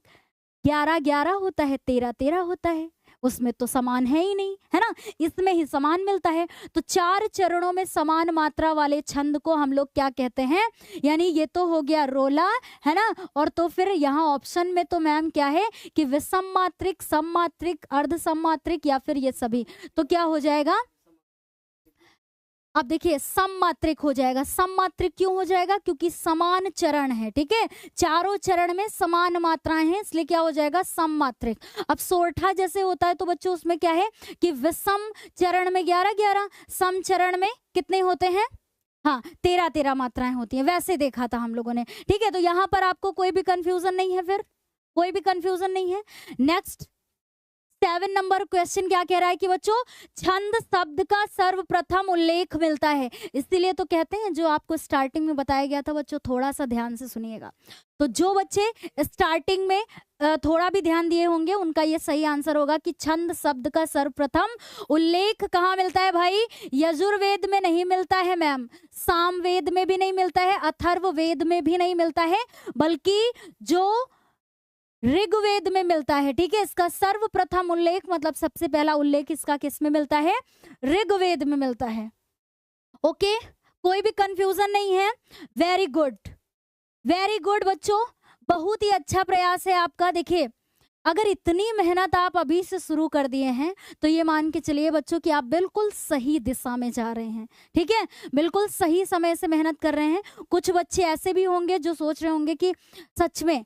11 होता है, 13 होता है, उसमें तो समान है ही नहीं, है ना, इसमें ही समान मिलता है। तो 4 चरणों में समान मात्रा वाले छंद को हम लोग क्या कहते हैं, यानी ये तो हो गया रोला, है ना। और तो फिर यहाँ ऑप्शन में तो मैम क्या है कि विषम मात्रिक, सम मात्रिक, अर्ध सम मात्रिक या फिर ये सभी, तो क्या हो जाएगा, अब देखिए सम मात्रिक हो जाएगा। सम मात्रिक क्यों हो जाएगा, क्योंकि समान चरण है, ठीक है, चारों चरण में समान मात्राएं हैं, इसलिए क्या हो जाएगा, सम मात्रिक। अब सोरठा जैसे होता है तो बच्चों उसमें क्या है कि विषम चरण में 11, सम चरण में कितने होते हैं, हाँ 13 मात्राएं होती हैं, वैसे देखा था हम लोगों ने, ठीक है। तो यहाँ पर आपको कोई भी कंफ्यूजन नहीं है, फिर कोई भी कंफ्यूजन नहीं है। नेक्स्ट 7 नंबर क्वेश्चन क्या कह रहा है कि बच्चों छंद शब्द का सर्वप्रथम उल्लेख मिलता है, इसीलिए तो कहते हैं, जो आपको स्टार्टिंग में बताया गया था बच्चों, थोड़ा सा ध्यान से सुनिएगा। तो जो बच्चे स्टार्टिंग में थोड़ा भी ध्यान दिए होंगे उनका ये सही आंसर होगा कि छंद शब्द का सर्वप्रथम उल्लेख कहाँ मिलता है भाई, यजुर्वेद में नहीं मिलता है मैम, सामवेद में भी नहीं मिलता है, अथर्ववेद में भी नहीं मिलता है, बल्कि जो ऋग्वेद में मिलता है, ठीक है। इसका सर्वप्रथम उल्लेख मतलब सबसे पहला उल्लेख इसका किस में मिलता है, ऋग्वेद में मिलता है। ओके, कोई भी कंफ्यूजन नहीं है, वेरी गुड बच्चों, बहुत ही अच्छा प्रयास है आपका। देखिए, अगर इतनी मेहनत आप अभी से शुरू कर दिए हैं तो ये मान के चलिए बच्चों कि आप बिल्कुल सही दिशा में जा रहे हैं। ठीक है, बिल्कुल सही समय से मेहनत कर रहे हैं। कुछ बच्चे ऐसे भी होंगे जो सोच रहे होंगे कि सच में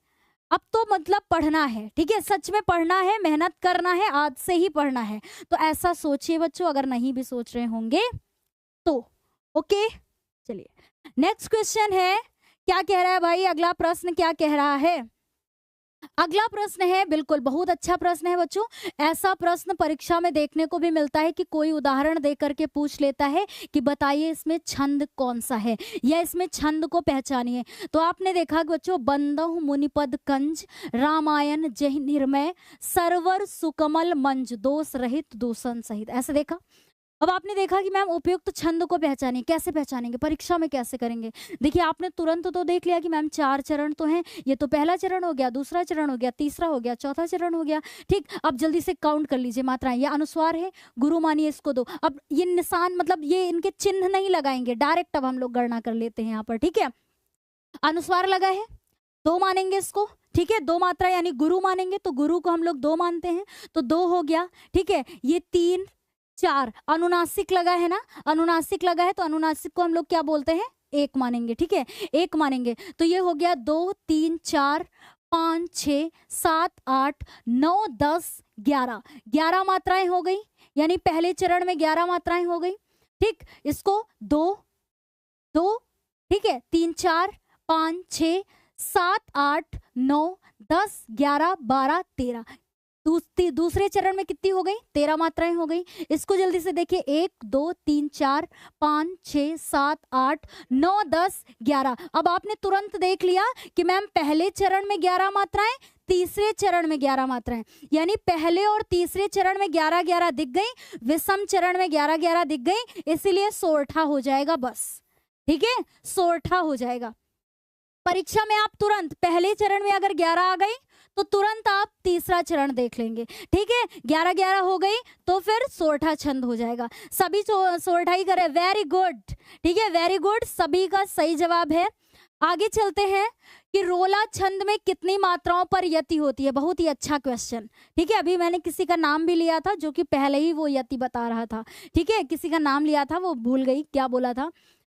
अब तो मतलब पढ़ना है, ठीक है, सच में पढ़ना है, मेहनत करना है, आज से ही पढ़ना है। तो ऐसा सोचिए बच्चों, अगर नहीं भी सोच रहे होंगे तो। ओके, चलिए नेक्स्ट क्वेश्चन है, क्या कह रहा है भाई? अगला प्रश्न क्या कह रहा है? अगला प्रश्न है, बिल्कुल बहुत अच्छा प्रश्न है बच्चों। ऐसा प्रश्न परीक्षा में देखने को भी मिलता है कि कोई उदाहरण दे करके पूछ लेता है कि बताइए इसमें छंद कौन सा है, या इसमें छंद को पहचानिए। तो आपने देखा कि बच्चों, बंदहु मुनिपद कंज, रामायण जय निर्मय, सरवर सुकमल मंज, दोष रहित दूषण सहित, ऐसे देखा। अब आपने देखा कि मैम उपयुक्त छंद को पहचानिए, कैसे पहचानेंगे, परीक्षा में कैसे करेंगे? देखिए, आपने तुरंत तो देख लिया कि मैम 4 चरण तो हैं, ये तो पहला चरण हो गया, दूसरा चरण हो गया, तीसरा हो गया, चौथा चरण हो गया। ठीक, अब जल्दी से काउंट कर लीजिए मात्राएं। ये अनुस्वार है, गुरु मानिए इसको 2। अब ये निशान मतलब ये इनके चिन्ह नहीं लगाएंगे, डायरेक्ट अब हम लोग गणना कर लेते हैं यहाँ पर। ठीक है, अनुस्वार लगा है, 2 मानेंगे इसको। ठीक है, 2 मात्रा यानी गुरु मानेंगे, तो गुरु को हम लोग 2 मानते हैं, तो 2 हो गया। ठीक है, ये 3 4, अनुनासिक लगा है ना, अनुनासिक लगा है, तो अनुनासिक को हम लोग क्या बोलते हैं? 1 मानेंगे। ठीक है, 1 मानेंगे, तो ये हो गया 2 3 4 5 6 7 8 9 10 11, 11 मात्राएं हो गई, यानी पहले चरण में 11 मात्राएं हो गई। ठीक, इसको 2 2, ठीक है, 3 4 5 6 7 8 9 10 11 12 13। दूसरे चरण में कितनी हो गई? 13 मात्राएं हो गई। इसको जल्दी से देखिए, 1 2 3 4 5 6 7 8 9 10 11। अब आपने तुरंत देख लिया कि मैम पहले चरण में 11 मात्राएं, तीसरे चरण में 11 मात्राएं, यानी पहले और तीसरे चरण में 11 11 दिख गई, विषम चरण में 11 11 दिख गई, इसीलिए सोरठा हो जाएगा बस। ठीक है, सोरठा हो जाएगा। परीक्षा में आप तुरंत पहले चरण में अगर 11 आ गई तो तुरंत आप तीसरा चरण देख लेंगे। ठीक है, 11 11 हो गई तो फिर सोरठा छंद हो जाएगा। सभी सोरठा ही करे, वेरी गुड। ठीक है, वेरी गुड, सभी का सही जवाब है। आगे चलते हैं कि रोला छंद में कितनी मात्राओं पर यति होती है? बहुत ही अच्छा क्वेश्चन। ठीक है, अभी मैंने किसी का नाम भी लिया था जो कि पहले ही वो यति बता रहा था। ठीक है, किसी का नाम लिया था, वो भूल गई क्या बोला था।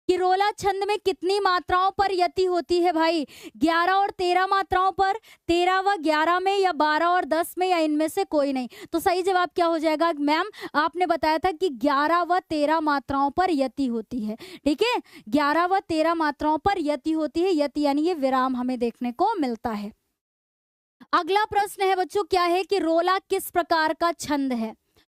कि रोला छंद में कितनी मात्राओं पर यति होती है भाई? 11 और 13 मात्राओं पर, 13 व 11 में, या 12 और 10 में, या इनमें से कोई नहीं। तो सही जवाब क्या हो जाएगा? मैम आपने बताया था कि 11 व 13 मात्राओं पर यति होती है। ठीक है, 11 व 13 मात्राओं पर यति होती है। यति यानी ये विराम हमें देखने को मिलता है। अगला प्रश्न है बच्चों, क्या है कि रोला किस प्रकार का छंद है?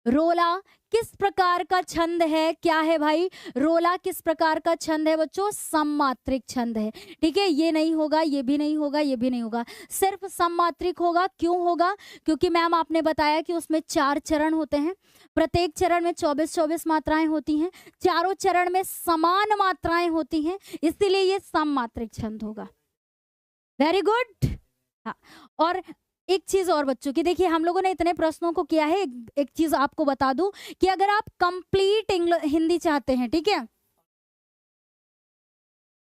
रोला किस प्रकार का छंद है? क्या है भाई? रोला किस प्रकार का छंद है बच्चों? सममात्रिक छंद है। ठीक है, ये नहीं होगा, ये भी नहीं होगा, ये भी नहीं होगा, सिर्फ सममात्रिक होगा। क्यों होगा? क्योंकि मैम आपने बताया कि उसमें 4 चरण होते हैं, प्रत्येक चरण में 24-24 मात्राएं होती हैं, चारों चरण में समान मात्राएं होती हैं, इसीलिए ये सममात्रिक छंद होगा। Very good. हाँ, और एक चीज और बच्चों की, देखिए हम लोगों ने इतने प्रश्नों को किया है, एक चीज आपको बता दूं कि अगर आप कंप्लीट हिंदी चाहते हैं, ठीक है,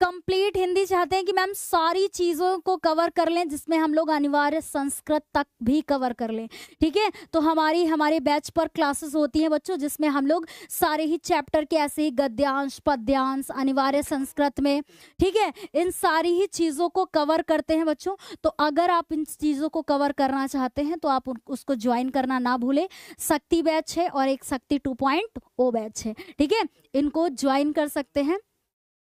कंप्लीट हिंदी चाहते हैं कि मैम सारी चीज़ों को कवर कर लें, जिसमें हम लोग अनिवार्य संस्कृत तक भी कवर कर लें। ठीक है, तो हमारे बैच पर क्लासेस होती हैं बच्चों, जिसमें हम लोग सारे ही चैप्टर के ऐसे ही गद्यांश, पद्यांश, अनिवार्य संस्कृत में, ठीक है, इन सारी ही चीज़ों को कवर करते हैं बच्चों। तो अगर आप इन चीज़ों को कवर करना चाहते हैं तो आप उसको ज्वाइन करना ना भूलें। शक्ति बैच है और एक शक्ति 2.0 बैच है। ठीक है, इनको ज्वाइन कर सकते हैं,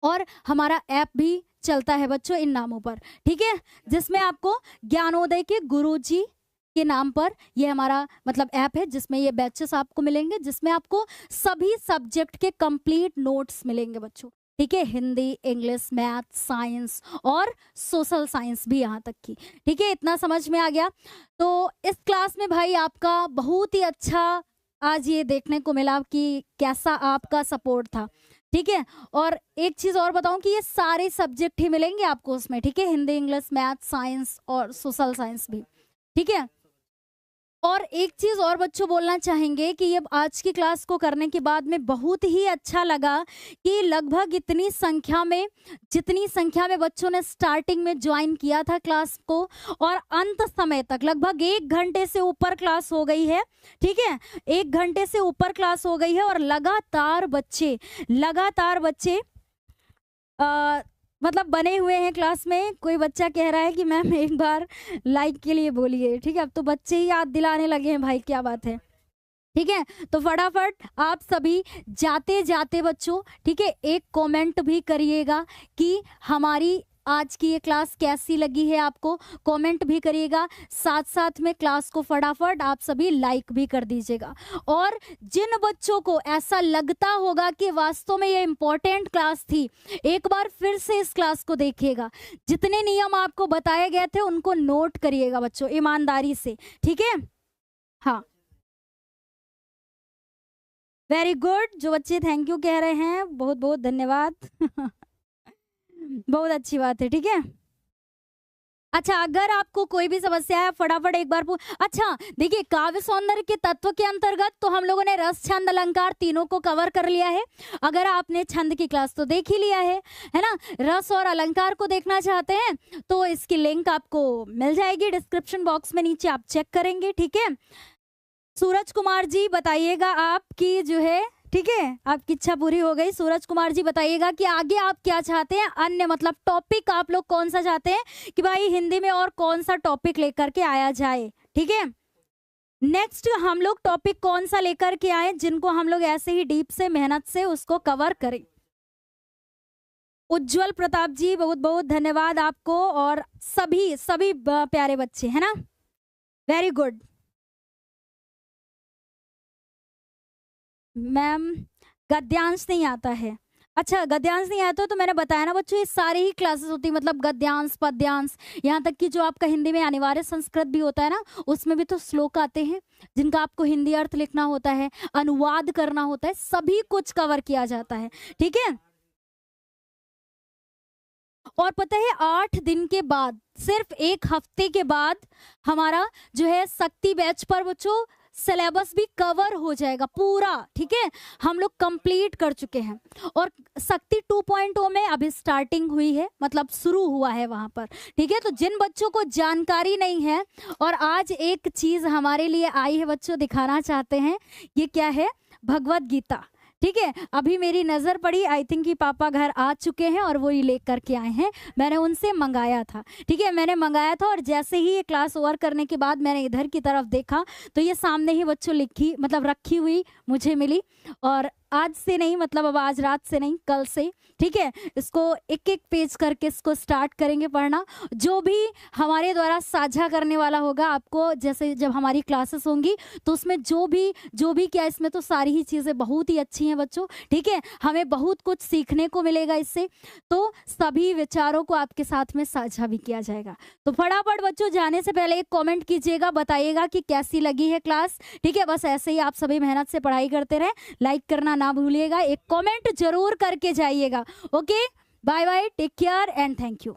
और हमारा ऐप भी चलता है बच्चों इन नामों पर। ठीक है, जिसमें आपको ज्ञानोदय के गुरुजी के नाम पर ये हमारा मतलब ऐप है, जिसमें ये बैचेस आपको मिलेंगे, जिसमें आपको सभी सब्जेक्ट के कंप्लीट नोट्स मिलेंगे बच्चों। ठीक है, हिंदी, इंग्लिश, मैथ, साइंस और सोशल साइंस भी यहाँ तक की। ठीक है, इतना समझ में आ गया। तो इस क्लास में भाई आपका बहुत ही अच्छा आज ये देखने को मिला कि कैसा आपका सपोर्ट था। ठीक है, और एक चीज और बताऊं कि ये सारे सब्जेक्ट ही मिलेंगे आपको उसमें। ठीक है, हिंदी, इंग्लिश, मैथ, साइंस और सोशल साइंस भी। ठीक है, और एक चीज और बच्चों बोलना चाहेंगे कि ये आज की क्लास को करने के बाद में बहुत ही अच्छा लगा कि लगभग इतनी संख्या में, जितनी संख्या में बच्चों ने स्टार्टिंग में ज्वाइन किया था क्लास को, और अंत समय तक लगभग 1 घंटे से ऊपर क्लास हो गई है। ठीक है, 1 घंटे से ऊपर क्लास हो गई है और लगातार बच्चे मतलब बने हुए हैं क्लास में। कोई बच्चा कह रहा है कि मैम एक बार लाइक के लिए बोलिए। ठीक है, अब तो बच्चे ही याद दिलाने लगे हैं भाई, क्या बात है। ठीक है, तो फटाफट आप सभी जाते जाते बच्चों, ठीक है, एक कमेंट भी करिएगा कि हमारी आज की ये क्लास कैसी लगी है, आपको कमेंट भी करिएगा। साथ साथ में क्लास को फटाफट आप सभी लाइक भी कर दीजिएगा। और जिन बच्चों को ऐसा लगता होगा कि वास्तव में ये इम्पोर्टेंट क्लास थी, एक बार फिर से इस क्लास को देखिएगा। जितने नियम आपको बताए गए थे उनको नोट करिएगा बच्चों, ईमानदारी से। ठीक है, हाँ, वेरी गुड। जो बच्चे थैंक यू कह रहे हैं, बहुत बहुत धन्यवाद। बहुत अच्छी बात है। ठीक है, अच्छा, अगर आपको कोई भी समस्या है फटाफट एक बार अच्छा देखिए, काव्य सौंदर्य के तत्व के अंतर्गत तो हम लोगों ने रस, छंद, अलंकार तीनों को कवर कर लिया है। अगर आपने छंद की क्लास तो देख ही लिया है ना। रस और अलंकार को देखना चाहते हैं तो इसकी लिंक आपको मिल जाएगी डिस्क्रिप्शन बॉक्स में, नीचे आप चेक करेंगे। ठीक है, सूरज कुमार जी बताइएगा आपकी जो है, ठीक है, आपकी इच्छा पूरी हो गई। सूरज कुमार जी बताइएगा कि आगे आप क्या चाहते हैं, अन्य मतलब टॉपिक आप लोग कौन सा चाहते हैं कि भाई हिंदी में और कौन सा टॉपिक लेकर के आया जाए। ठीक है, नेक्स्ट हम लोग टॉपिक कौन सा लेकर के आए जिनको हम लोग ऐसे ही डीप से मेहनत से उसको कवर करें। उज्जवल प्रताप जी बहुत बहुत धन्यवाद आपको, और सभी प्यारे बच्चे है ना, वेरी गुड। मैम गद्यांश नहीं आता है, अच्छा गद्यांश नहीं आता तो मैंने बताया ना बच्चों, ये सारी ही क्लासेस होती है, मतलब गद्यांश, पद्यांश, यहाँ तक कि जो आपका हिंदी में अनिवार्य संस्कृत भी होता है ना, उसमें भी तो श्लोक आते हैं जिनका आपको हिंदी अर्थ लिखना होता है, अनुवाद करना होता है, सभी कुछ कवर किया जाता है। ठीक है, और पता है 8 दिन के बाद, सिर्फ 1 हफ्ते के बाद हमारा जो है शक्ति बैच पर बच्चों सिलेबस भी कवर हो जाएगा पूरा। ठीक है, हम लोग कंप्लीट कर चुके हैं, और शक्ति 2.0 में अभी स्टार्टिंग हुई है, मतलब शुरू हुआ है वहां पर। ठीक है, तो जिन बच्चों को जानकारी नहीं है, और आज एक चीज हमारे लिए आई है बच्चों, दिखाना चाहते हैं, ये क्या है, भगवत गीता। ठीक है, अभी मेरी नज़र पड़ी, आई थिंक कि पापा घर आ चुके हैं और वो ही ले करके आए हैं, मैंने उनसे मंगाया था। ठीक है, मैंने मंगाया था, और जैसे ही ये क्लास ओवर करने के बाद मैंने इधर की तरफ देखा तो ये सामने ही बच्चों लिखी मतलब रखी हुई मुझे मिली, और आज से नहीं, मतलब अब आज रात से नहीं, कल से। ठीक है, इसको एक एक पेज करके इसको स्टार्ट करेंगे पढ़ना। जो भी हमारे द्वारा साझा करने वाला होगा आपको, जैसे जब हमारी क्लासेस होंगी तो उसमें जो भी क्या, इसमें तो सारी ही चीज़ें बहुत ही अच्छी हैं बच्चों। ठीक है, हमें बहुत कुछ सीखने को मिलेगा इससे, तो सभी विचारों को आपके साथ में साझा भी किया जाएगा। तो फटाफट बच्चों जाने से पहले एक कॉमेंट कीजिएगा, बताइएगा कि कैसी लगी है क्लास। ठीक है, बस ऐसे ही आप सभी मेहनत से पढ़ाई करते रहें, लाइक करना ना भूलिएगा, एक कमेंट जरूर करके जाइएगा। Okay, bye bye, take care and thank you.